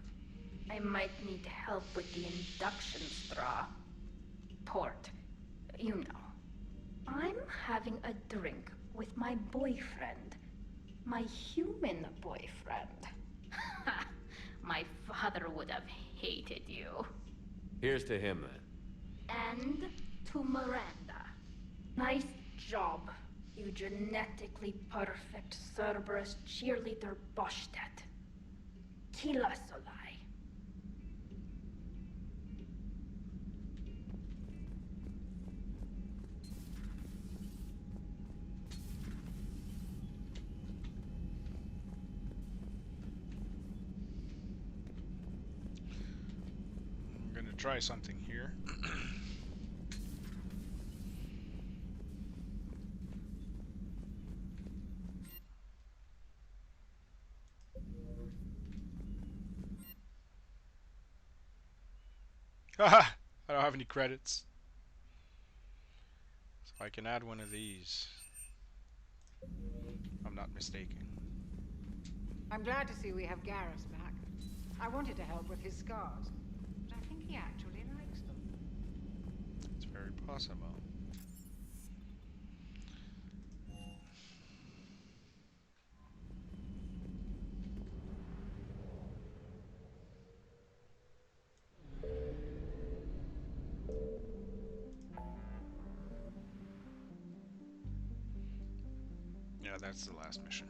I might need help with the induction straw. Port. You know. I'm having a drink with my boyfriend. My human boyfriend. My father would have hated you. Here's to him, then. And to Miranda. Nice job, you genetically perfect Cerberus cheerleader Boshtet. Kila Solai. I'm gonna try something here. Haha! I don't have any credits. So I can add one of these. I'm not mistaken. I'm glad to see we have Garrus back. I wanted to help with his scars, but I think he actually likes them. It's very possible. Yeah, that's the last mission.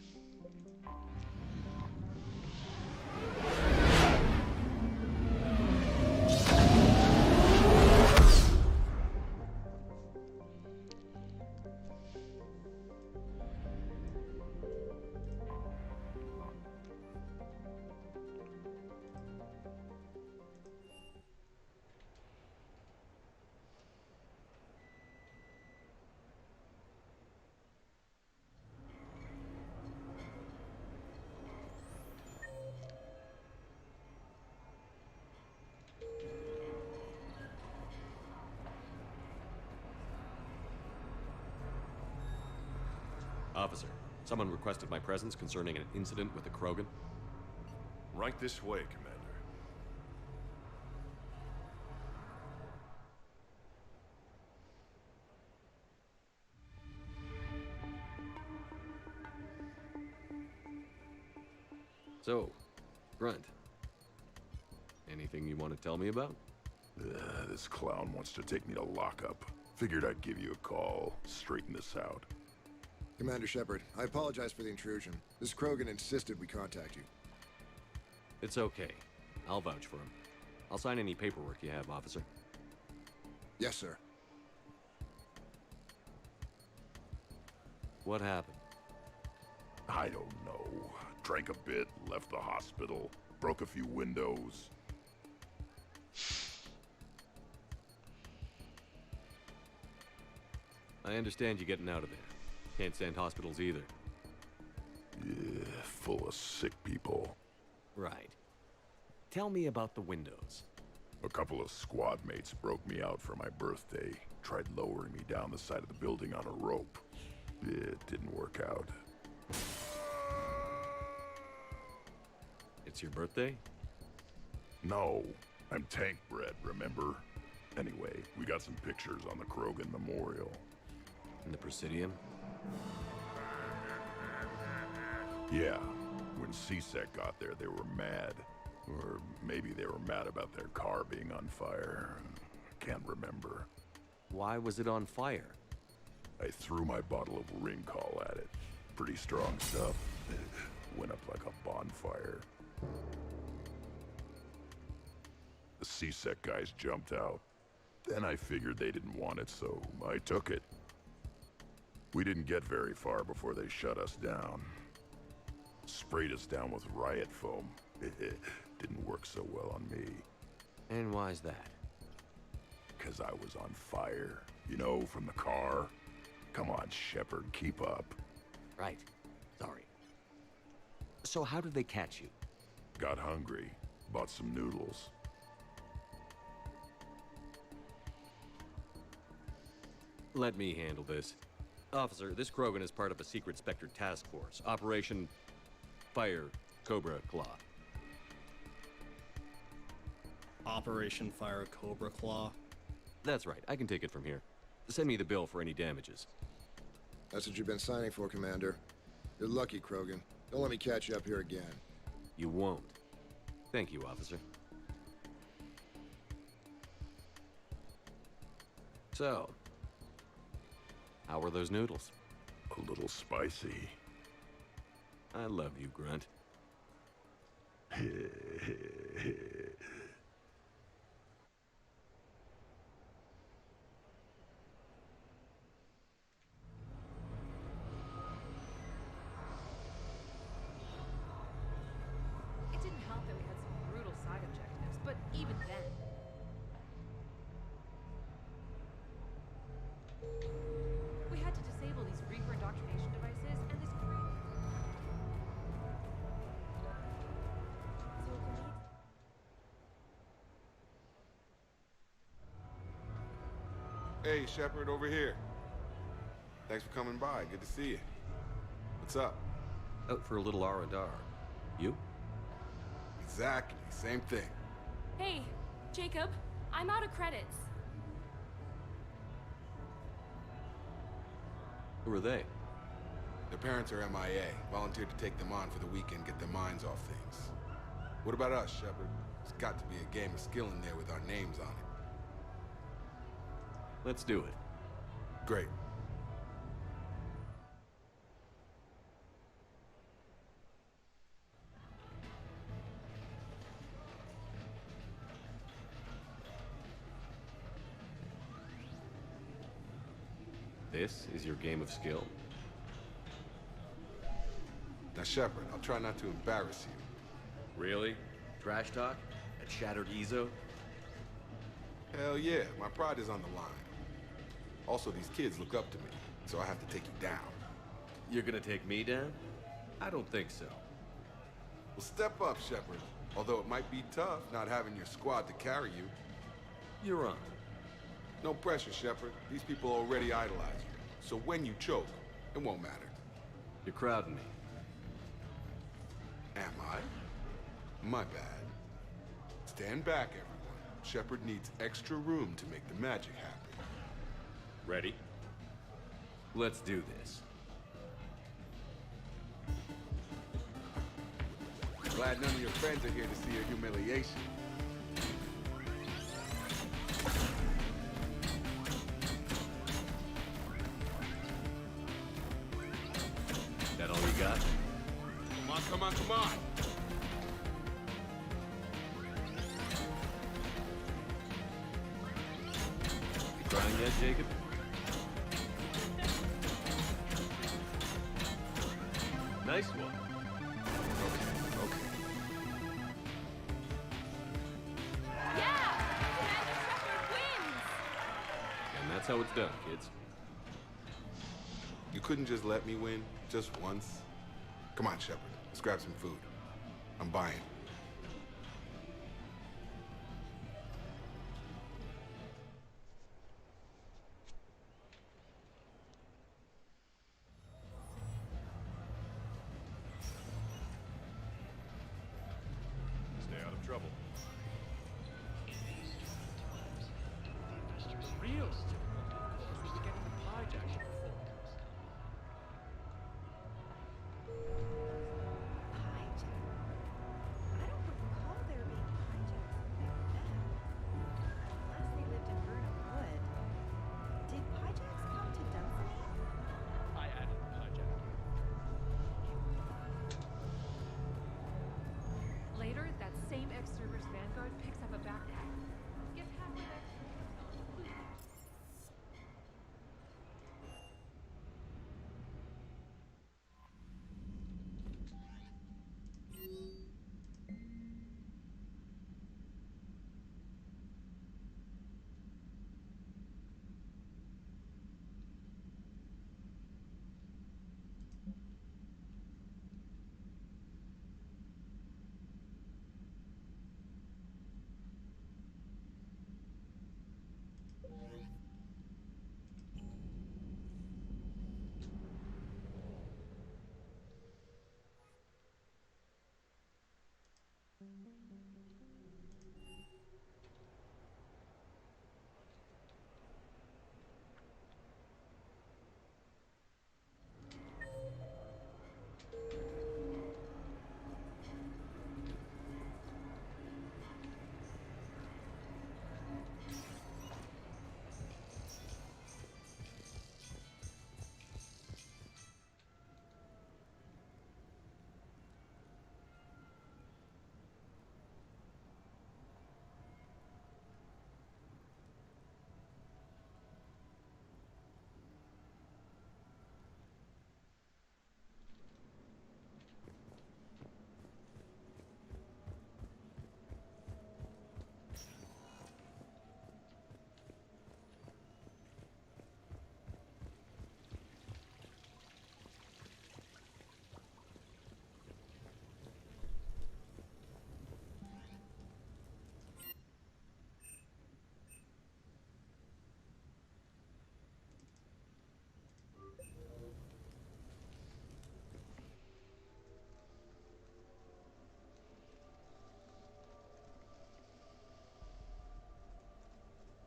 Officer, someone requested my presence concerning an incident with the Krogan. Right this way, Commander. So, Grunt, anything you want to tell me about? This clown wants to take me to lockup. Figured I'd give you a call, straighten this out. Commander Shepard, I apologize for the intrusion. This Krogan insisted we contact you. It's okay. I'll vouch for him. I'll sign any paperwork you have, officer. Yes, sir. What happened? I don't know. Drank a bit, left the hospital, broke a few windows. I understand you getting out of there. Can't stand hospitals either. Yeah, full of sick people. Right. Tell me about the windows. A couple of squad mates broke me out for my birthday. Tried lowering me down the side of the building on a rope. It didn't work out. It's your birthday? No, I'm tank bred, remember? Anyway, we got some pictures on the Krogan Memorial. In the Presidium? Yeah, when CSEC got there, they were mad. Or maybe they were mad about their car being on fire. Can't remember. Why was it on fire? I threw my bottle of Ringcall at it. Pretty strong stuff. Went up like a bonfire. The CSEC guys jumped out. Then I figured they didn't want it, so I took it. We didn't get very far before they shut us down. Sprayed us down with riot foam. Didn't work so well on me. And why's that? 'Cause I was on fire. You know, from the car. Come on, Shepard, keep up. Right. Sorry. So how did they catch you? Got hungry. Bought some noodles. Let me handle this. Officer, this Krogan is part of a secret Spectre task force. Operation Fire Cobra Claw. Operation Fire Cobra Claw? That's right. I can take it from here. Send me the bill for any damages. That's what you've been signing for, Commander. You're lucky, Krogan. Don't let me catch you up here again. You won't. Thank you, officer. So, how were those noodles? A little spicy. I love you, Grunt. It didn't help that we had some brutal side objectives, but even then. We had to disable these Reaper indoctrination devices and this Hey, Shepard, over here. Thanks for coming by. Good to see you. What's up? Out for a little R&R. You? Exactly. Same thing. Hey, Jacob. I'm out of credits. Who are they? Their parents are MIA. Volunteered to take them on for the weekend, get their minds off things. What about us, Shepard? There's got to be a game of skill in there with our names on it. Let's do it. Great. This is your game of skill? Now, Shepard, I'll try not to embarrass you. Really? Trash talk? At Shattered Ezo? Hell yeah, my pride is on the line. Also, these kids look up to me, so I have to take you down. You're gonna take me down? I don't think so. Well, step up, Shepard. Although it might be tough not having your squad to carry you. You're on. No pressure, Shepard. These people already idolize you. So when you choke, it won't matter. You're crowding me. Am I? My bad. Stand back, everyone. Shepard needs extra room to make the magic happen. Ready? Let's do this. Glad none of your friends are here to see your humiliation. That all you got? Come on, come on, come on! You crying yet, Jacob? Nice one. Okay. Yeah! Commander Shepard wins! And that's how it's done, kids. You couldn't just let me win, just once? Come on, Shepard. Let's grab some food. I'm buying. Stay out of trouble. Real we were getting the hijack before. I added the hijack. Later, that same ex-Cerberus Vanguard picks up a backpack. Gets halfway back.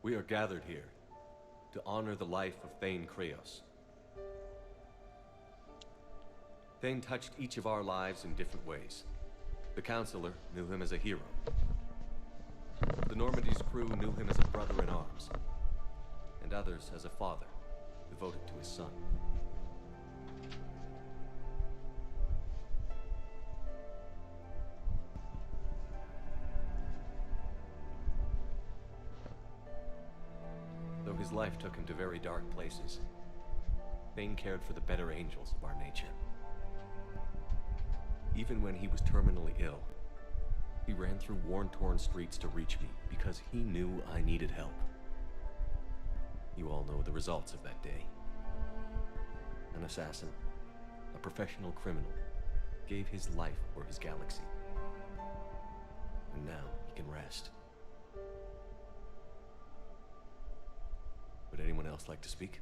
We are gathered here to honor the life of Thane Kreos. Thane touched each of our lives in different ways. The Counselor knew him as a hero. The Normandy's crew knew him as a brother in arms, and others as a father devoted to his son. Though his life took him to very dark places, Thane cared for the better angels of our nature. Even when he was terminally ill, he ran through worn-torn streets to reach me because he knew I needed help. You all know the results of that day. An assassin, a professional criminal, gave his life for his galaxy. And now he can rest. Would anyone else like to speak?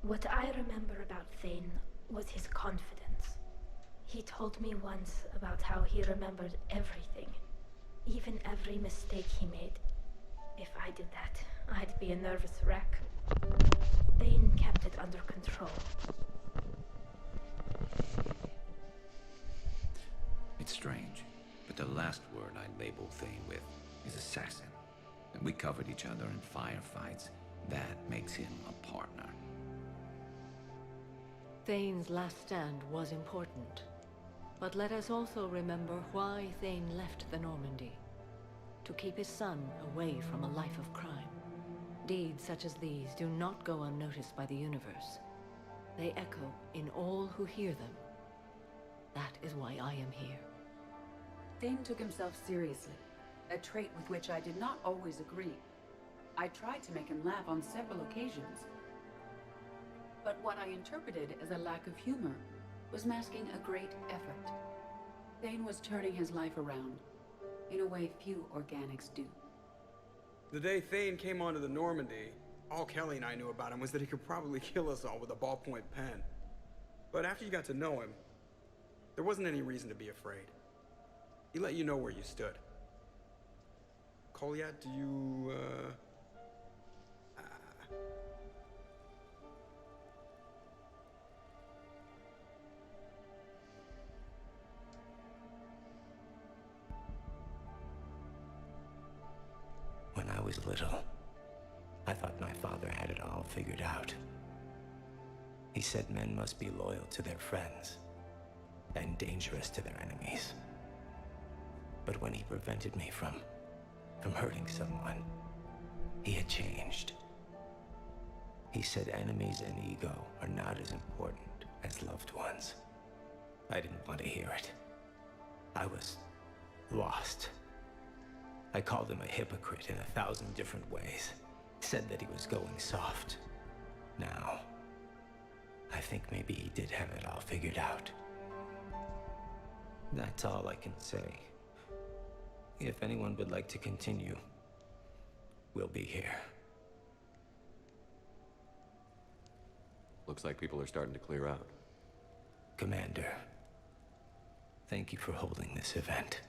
What I remember about Thane was his confidence. He told me once about how he remembered everything, even every mistake he made. If I did that, I'd be a nervous wreck. Thane kept it under control. It's strange, but the last word I label Thane with is assassin. And we covered each other in firefights. That makes him a partner. Thane's last stand was important. But let us also remember why Thane left the Normandy. To keep his son away from a life of crime. Deeds such as these do not go unnoticed by the universe. They echo in all who hear them. That is why I am here. Thane took himself seriously, a trait with which I did not always agree. I tried to make him laugh on several occasions. But what I interpreted as a lack of humor was masking a great effort. Thane was turning his life around, in a way few organics do. The day Thane came onto the Normandy, all Kelly and I knew about him was that he could probably kill us all with a ballpoint pen. But after you got to know him, there wasn't any reason to be afraid. He let you know where you stood. Kolyat, do you, When I was little, I thought my father had it all figured out. He said men must be loyal to their friends and dangerous to their enemies. But when he prevented me from hurting someone, he had changed. He said enemies and ego are not as important as loved ones. I didn't want to hear it. I was lost. I called him a hypocrite in 1,000 different ways. Said that he was going soft. Now, I think maybe he did have it all figured out. That's all I can say. If anyone would like to continue, we'll be here. Looks like people are starting to clear out. Commander, thank you for holding this event.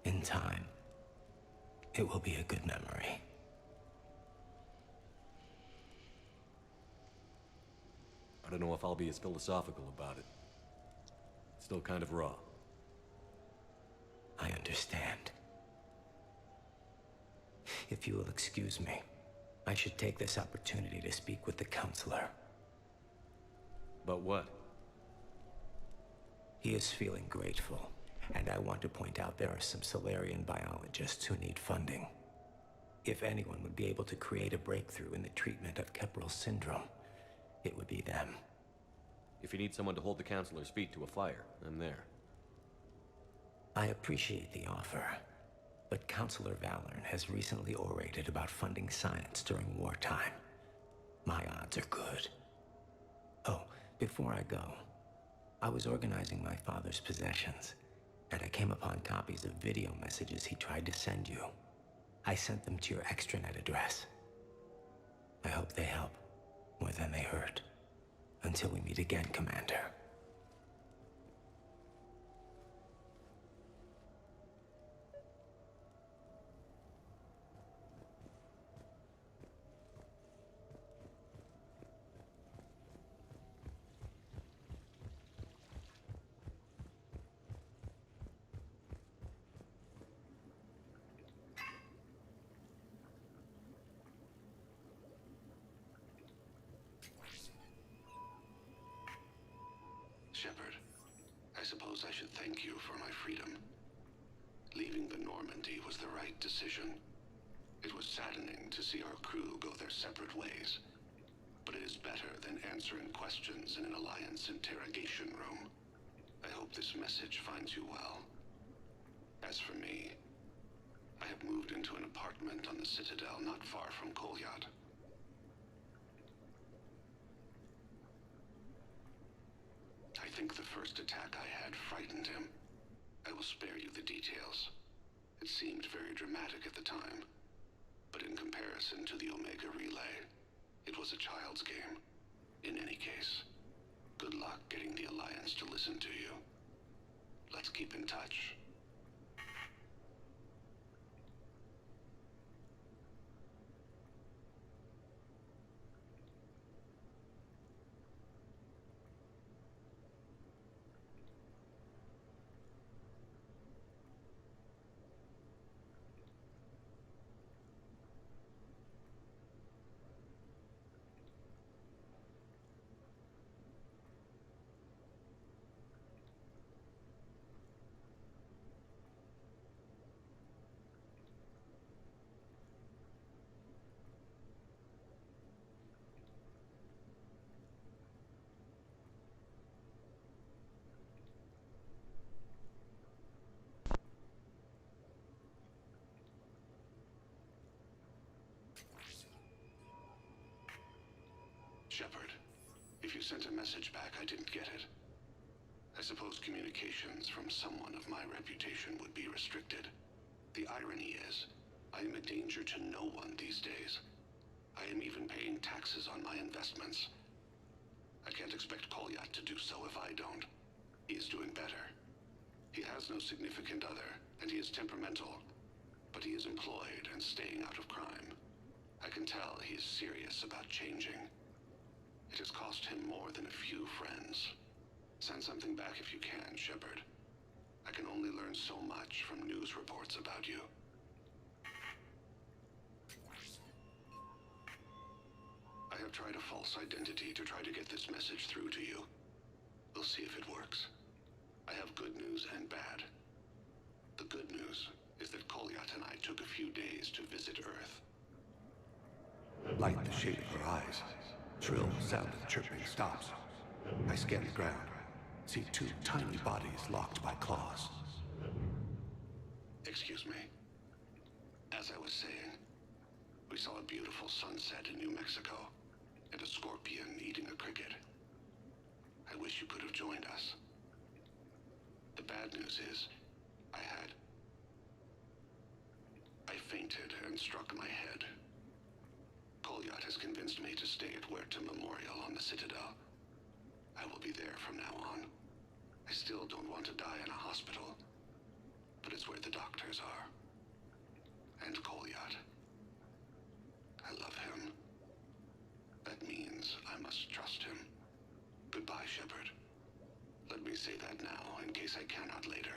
In time, it will be a good memory. I don't know if I'll be as philosophical about it. It's still kind of raw. I understand. If you will excuse me, I should take this opportunity to speak with the Counselor. About what? He is feeling grateful, and I want to point out there are some Solarian biologists who need funding. If anyone would be able to create a breakthrough in the treatment of Kepral syndrome, it would be them. If you need someone to hold the Counselor's feet to a fire, I'm there. I appreciate the offer, but Counselor Valorn has recently orated about funding science during wartime. My odds are good. Oh, before I go, I was organizing my father's possessions, and I came upon copies of video messages he tried to send you. I sent them to your extranet address. I hope they help more than they hurt. Until we meet again, Commander. suppose I should thank you for my freedom. Leaving the Normandy was the right decision. It was saddening to see our crew go their separate ways, but it is better than answering questions in an Alliance interrogation room. I hope this message finds you well. As for me, I have moved into an apartment on the Citadel not far from Kolyat. I think the first attack I had frightened him. I will spare you the details. It seemed very dramatic at the time, but in comparison to the Omega Relay, it was a child's game. In any case, good luck getting the Alliance to listen to you. Let's keep in touch. Shepard, if you sent a message back, I didn't get it. I suppose communications from someone of my reputation would be restricted. The irony is, I am a danger to no one these days. I am even paying taxes on my investments. I can't expect Kolyat to do so if I don't. He is doing better. He has no significant other, and he is temperamental, but he is employed and staying out of crime. I can tell he is serious about changing. It has cost him more than a few friends. Send something back if you can, Shepard. I can only learn so much from news reports about you. I have tried a false identity to try to get this message through to you. We'll see if it works. I have good news and bad. The good news is that Kolyat and I took a few days to visit Earth. Light the shape of her eyes. Shrill sound of chirping stops. I scan the ground. See two tiny bodies locked by claws. Excuse me. As I was saying, we saw a beautiful sunset in New Mexico, and a scorpion eating a cricket. I wish you could have joined us. The bad news is, I fainted and struck my head. Kolyat has convinced me to stay at Huerta Memorial on the Citadel. I will be there from now on. I still don't want to die in a hospital, but it's where the doctors are. And Kolyat. I love him. That means I must trust him. Goodbye, Shepard. Let me say that now, in case I cannot later.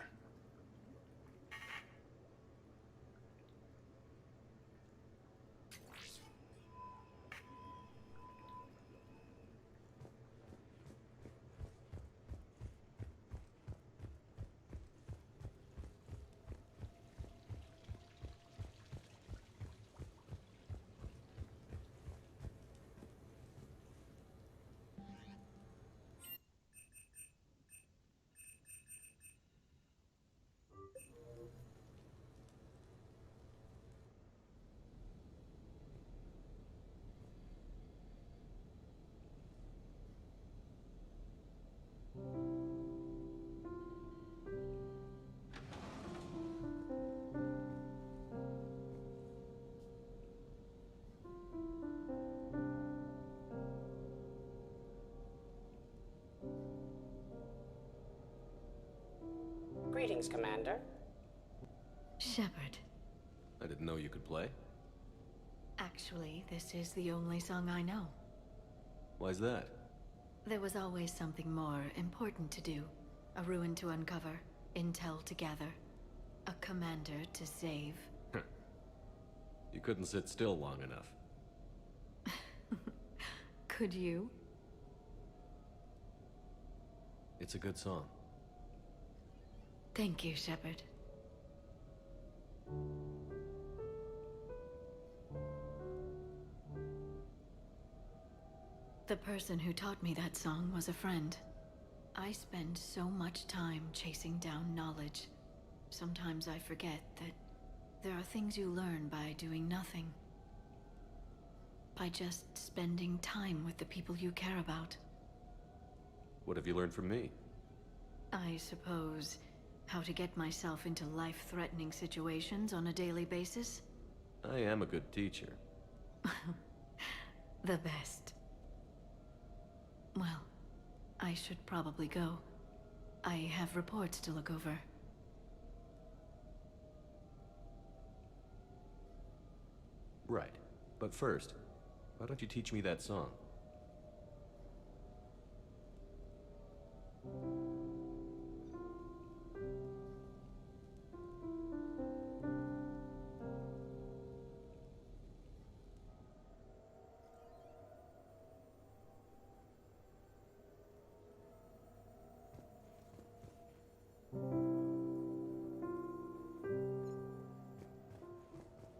Greetings, Commander. Shepard. I didn't know you could play. Actually, this is the only song I know. Why's that? There was always something more important to do. A ruin to uncover, intel to gather, a commander to save. You couldn't sit still long enough. Could you? It's a good song. Thank you, Shepard. The person who taught me that song was a friend. I spend so much time chasing down knowledge. Sometimes I forget that there are things you learn by doing nothing. By just spending time with the people you care about. What have you learned from me? I suppose how to get myself into life-threatening situations on a daily basis? I am a good teacher. The best. Well, I should probably go. I have reports to look over. Right. But first, why don't you teach me that song?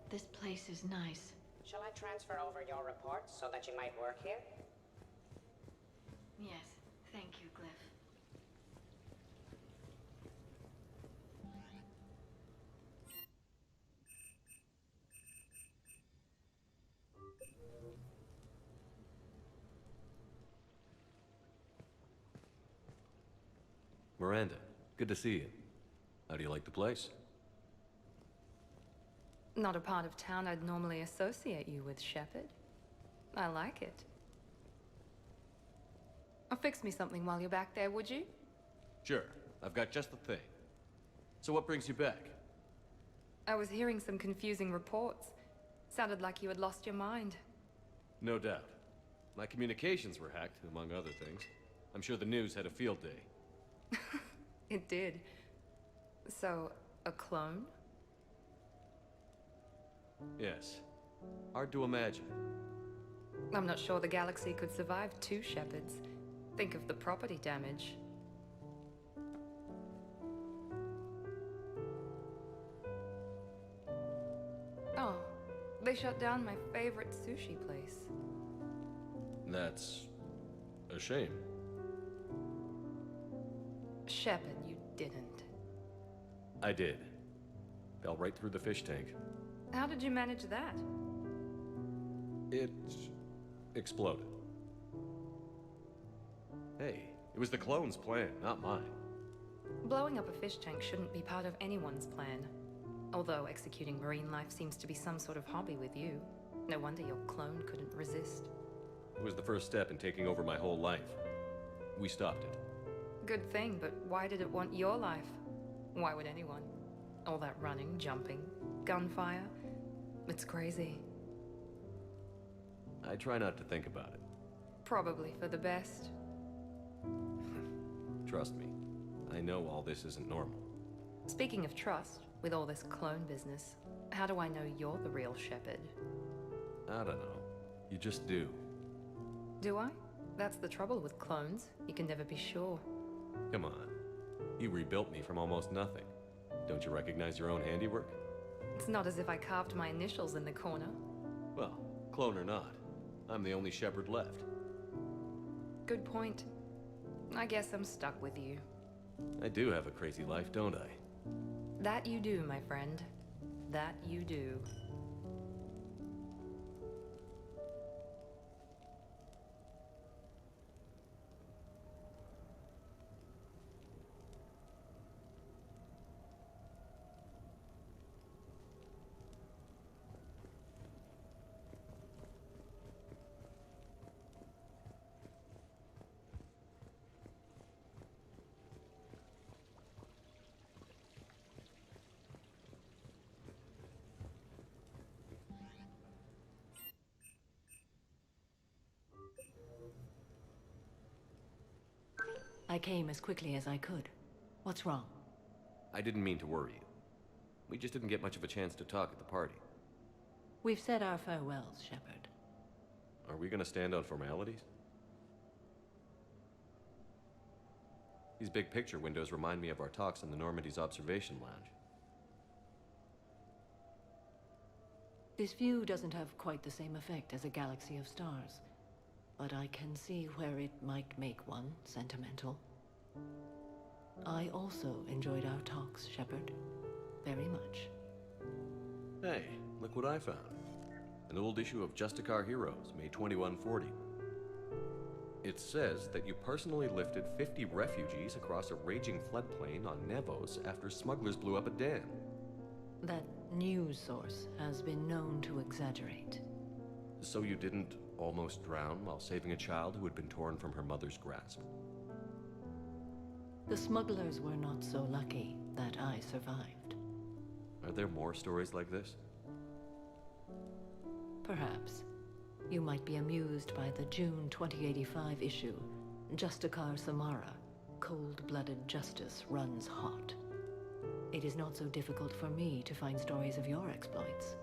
This place is nice. Shall I transfer over your reports so that you might work here? Yes, thank you, Glyph. Miranda, good to see you. How do you like the place? Not a part of town I'd normally associate you with, Shepard. I like it. Fix me something while you're back there, would you? Sure. I've got just the thing. So what brings you back? I was hearing some confusing reports. Sounded like you had lost your mind. No doubt. My communications were hacked, among other things. I'm sure the news had a field day. It did. So, a clone? Yes. Hard to imagine. I'm not sure the galaxy could survive two Shepards. Think of the property damage. Oh, they shut down my favorite sushi place. That's a shame. Shepard, you didn't. I did. Fell right through the fish tank. How did you manage that? It exploded. Hey, it was the clone's plan, not mine. Blowing up a fish tank shouldn't be part of anyone's plan. Although executing marine life seems to be some sort of hobby with you. No wonder your clone couldn't resist. It was the first step in taking over my whole life. We stopped it. Good thing, but why did it want your life? Why would anyone? All that running, jumping, gunfire. It's crazy. I try not to think about it. Probably for the best. Trust me, I know all this isn't normal. Speaking of trust, with all this clone business, how do I know you're the real Shepard? I don't know. You just do. Do I? That's the trouble with clones. You can never be sure. Come on. You rebuilt me from almost nothing. Don't you recognize your own handiwork? It's not as if I carved my initials in the corner. Well, clone or not, I'm the only Shepard left. Good point. I guess I'm stuck with you. I do have a crazy life, don't I? That you do, my friend. That you do. I came as quickly as I could. What's wrong? I didn't mean to worry you. We just didn't get much of a chance to talk at the party. We've said our farewells, Shepard. Are we gonna stand on formalities? These big picture windows remind me of our talks in the Normandy's observation lounge. This view doesn't have quite the same effect as a galaxy of stars, but I can see where it might make one sentimental. I also enjoyed our talks, Shepard. Very much. Hey, look what I found. An old issue of Justicar Heroes, May 2140. It says that you personally lifted 50 refugees across a raging floodplain on Nevos after smugglers blew up a dam. That news source has been known to exaggerate. So you didn't almost drown while saving a child who had been torn from her mother's grasp? The smugglers were not so lucky that I survived. Are there more stories like this? Perhaps. You might be amused by the June 2085 issue, Justicar Samara, Cold-Blooded Justice Runs Hot. It is not so difficult for me to find stories of your exploits.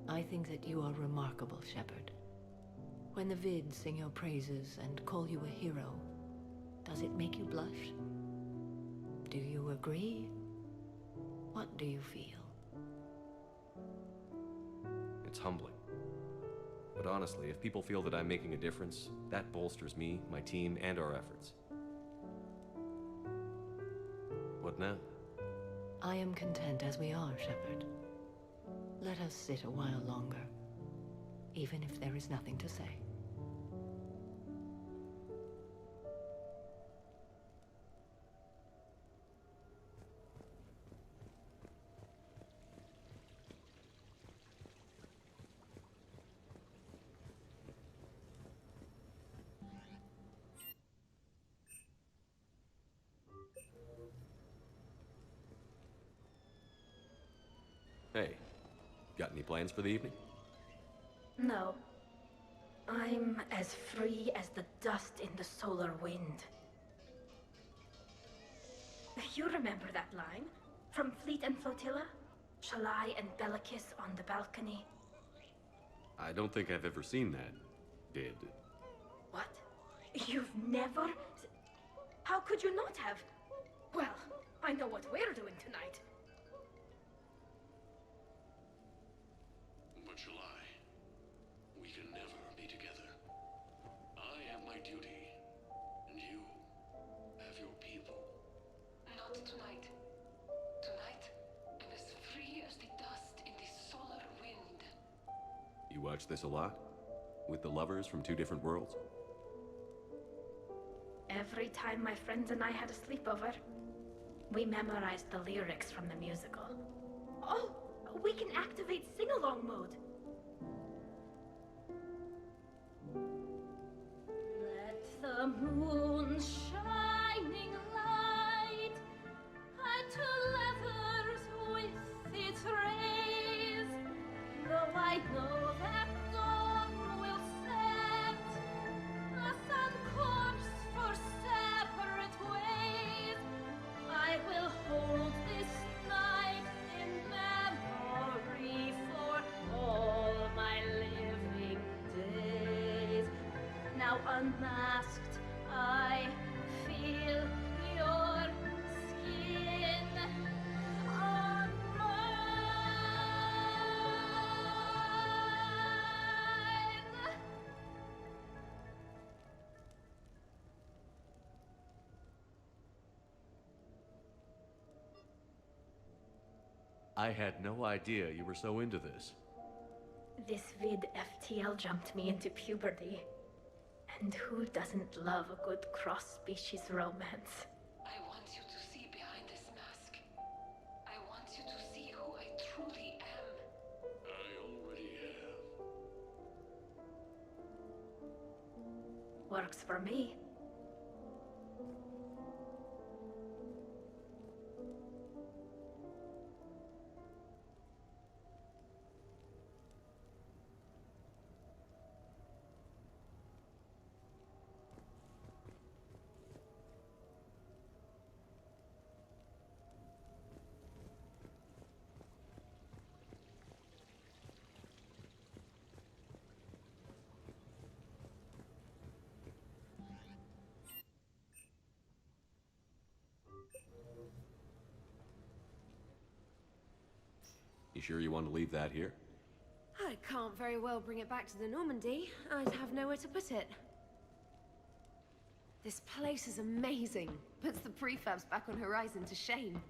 I think that you are remarkable, Shepard. When the Vid sing your praises and call you a hero, does it make you blush? Do you agree? What do you feel? It's humbling. But honestly, if people feel that I'm making a difference, that bolsters me, my team, and our efforts. What now? I am content as we are, Shepard. Let us sit a while longer, even if there is nothing to say. Hey, got any plans for the evening? No. I'm as free as the dust in the solar wind. You remember that line? From Fleet and Flotilla? Shalai and Bellicus on the balcony? I don't think I've ever seen that. Did. What? You've never... How could you not have? Well, I know what we're doing tonight. But July, we can never be together. I have my duty, and you have your people. Not tonight. Tonight, I'm as free as the dust in the solar wind. You watch this a lot? With the lovers from two different worlds? Every time my friends and I had a sleepover, we memorized the lyrics from the musical. Oh, we can activate sing-along mode. Let the moon shining light to lovers with its rays. Though I know that dawn will set us on course for separate ways, I will hold this night in memory for all my living days. Now unmasked, I feel your skin on mine. I had no idea you were so into this. This vid FTL jumped me into puberty. And who doesn't love a good cross-species romance? I want you to see behind this mask. I want you to see who I truly am. I already have. Works for me. You sure you want to leave that here? I can't very well bring it back to the Normandy. I'd have nowhere to put it. This place is amazing. Puts the prefabs back on Horizon to shame.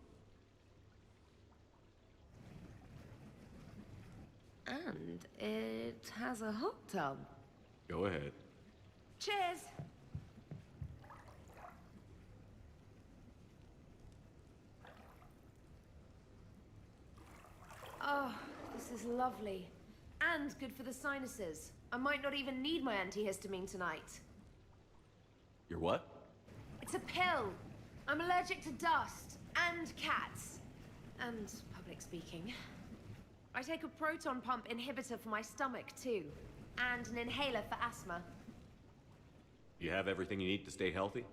And it has a hot tub. Go ahead. Cheers! Oh, this is lovely. And good for the sinuses. I might not even need my antihistamine tonight. Your what? It's a pill. I'm allergic to dust and cats. And public speaking. I take a proton pump inhibitor for my stomach, too. And an inhaler for asthma. You have everything you need to stay healthy?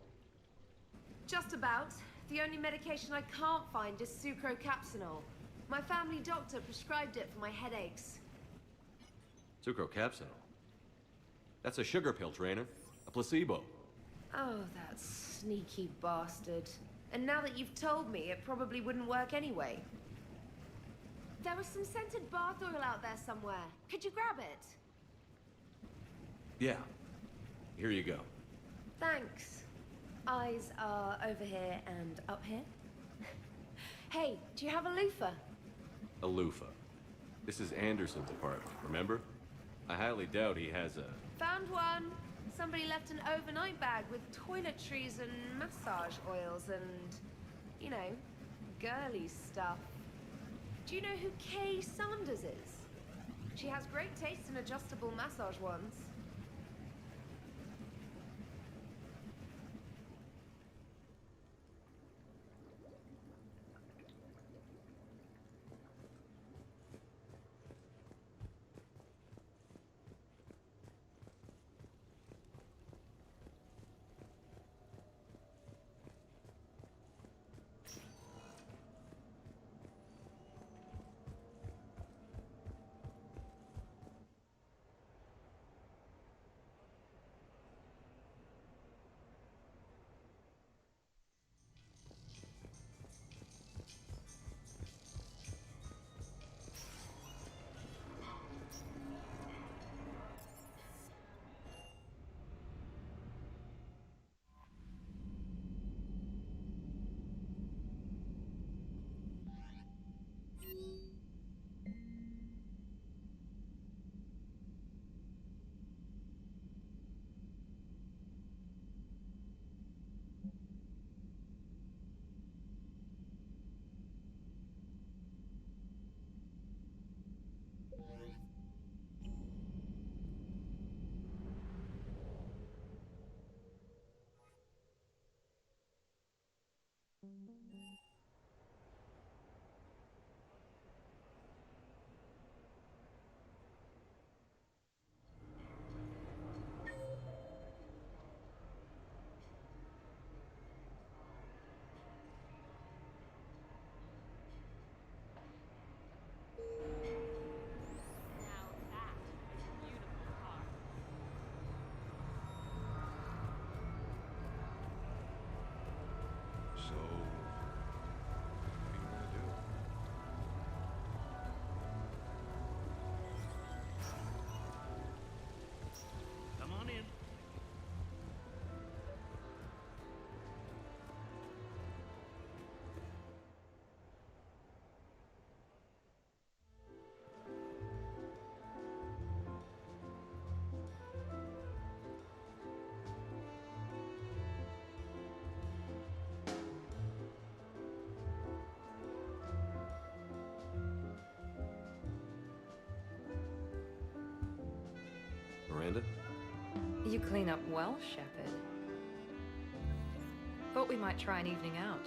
Just about. The only medication I can't find is sucrocapsinol. My family doctor prescribed it for my headaches. Sucrocapsinol? That's a sugar pill, Trainer. A placebo. Oh, that sneaky bastard. And now that you've told me, it probably wouldn't work anyway. There was some scented bath oil out there somewhere. Could you grab it? Yeah. Here you go. Thanks. Eyes are over here and up here. Hey, do you have a loofah? A loofah. This is Anderson's apartment, remember? I highly doubt he has a... Found one. Somebody left an overnight bag with toiletries and massage oils and, you know, girly stuff. Do you know who Kay Sanders is? She has great taste in adjustable massage ones. So, what do you want to do? Come on in. Miranda? You clean up well, Shepard. Thought we might try an evening out.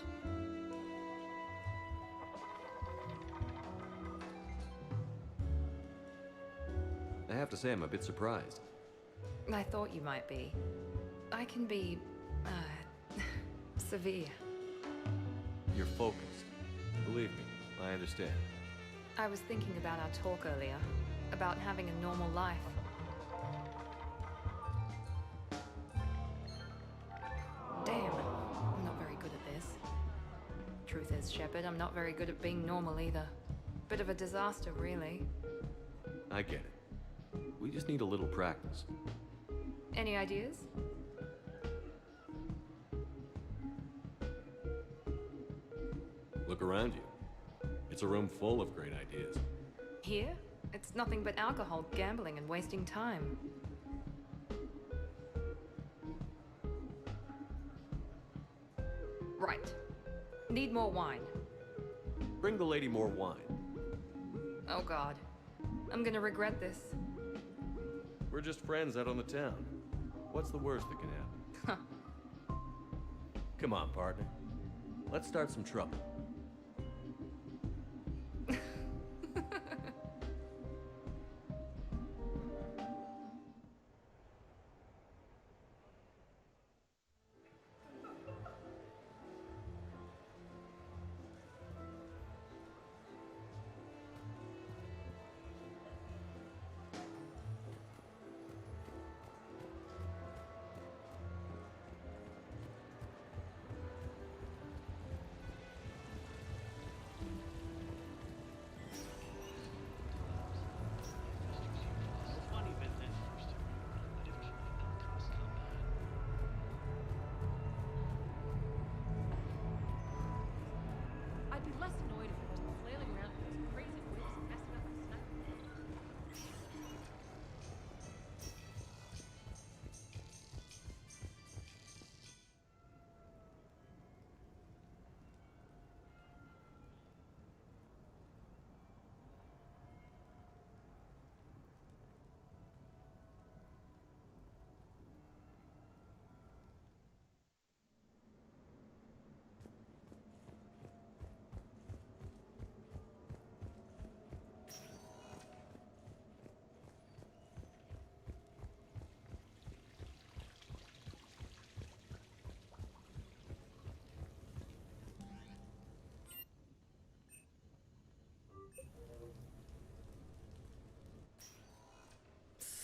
I have to say I'm a bit surprised. I thought you might be. I can be, severe. You're focused. Believe me, I understand. I was thinking about our talk earlier, about having a normal life. Damn, I'm not very good at this. Truth is, Shepard, I'm not very good at being normal either. Bit of a disaster, really. I get it. We just need a little practice. Any ideas? Look around you. It's a room full of great ideas. Here? It's nothing but alcohol, gambling, and wasting time. Right. Need more wine. Bring the lady more wine. Oh god. I'm gonna regret this. We're just friends out on the town. What's the worst that can happen? Come on, partner. Let's start some trouble. I'd be less annoyed if he wasn't flailing around with his crazy whips and messing up my sniper.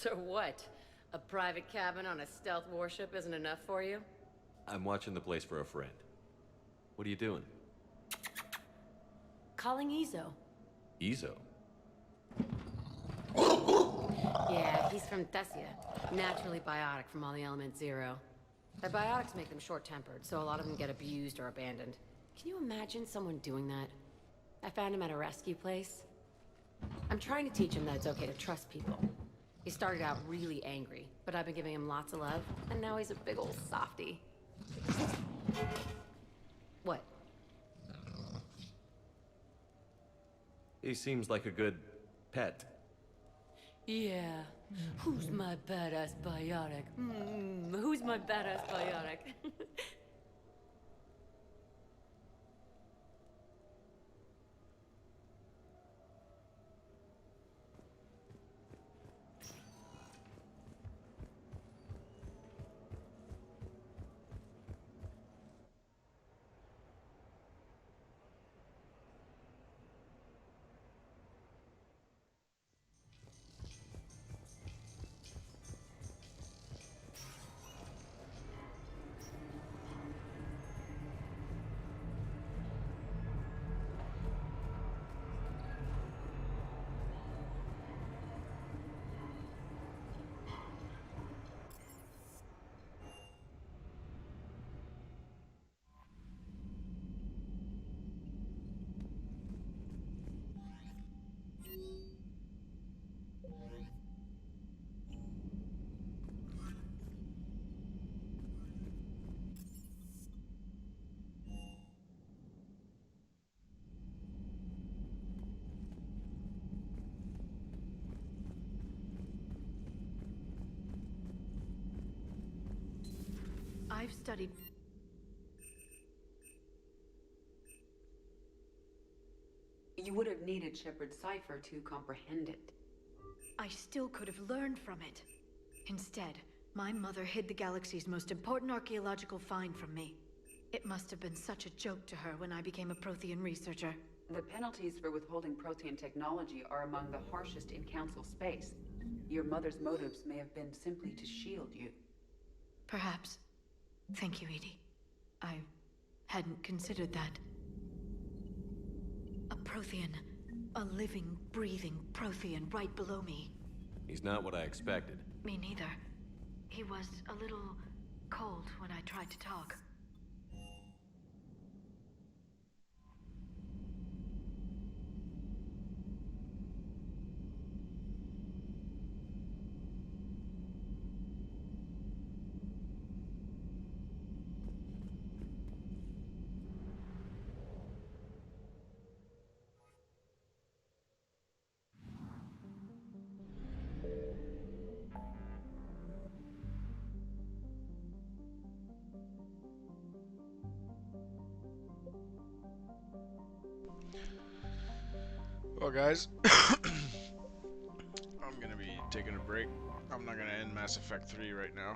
So what? A private cabin on a stealth warship isn't enough for you? I'm watching the place for a friend. What are you doing? Calling Izo. Izo? Yeah, he's from Thessia. Naturally biotic from all the element zero. Their biotics make them short-tempered, so a lot of them get abused or abandoned. Can you imagine someone doing that? I found him at a rescue place. I'm trying to teach him that it's okay to trust people. He started out really angry, but I've been giving him lots of love, and now he's a big old softie. What? He seems like a good pet. Yeah. Who's my badass biotic? Who's my badass biotic? I've studied... You would have needed Shepard's cipher to comprehend it. I still could have learned from it. Instead, my mother hid the galaxy's most important archaeological find from me. It must have been such a joke to her when I became a Prothean researcher. The penalties for withholding Protean technology are among the harshest in Council space. Your mother's motives may have been simply to shield you. Perhaps. Thank you, Edie. I hadn't considered that. A Prothean. A living, breathing Prothean right below me. He's not what I expected. Me neither. He was a little cold when I tried to talk. Well, guys, I'm gonna be taking a break. I'm not gonna end Mass Effect 3 right now.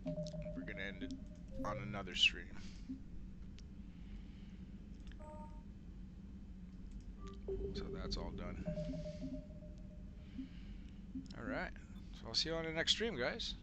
We're gonna end it on another stream. So that's all done. Alright, so I'll see you on the next stream, guys.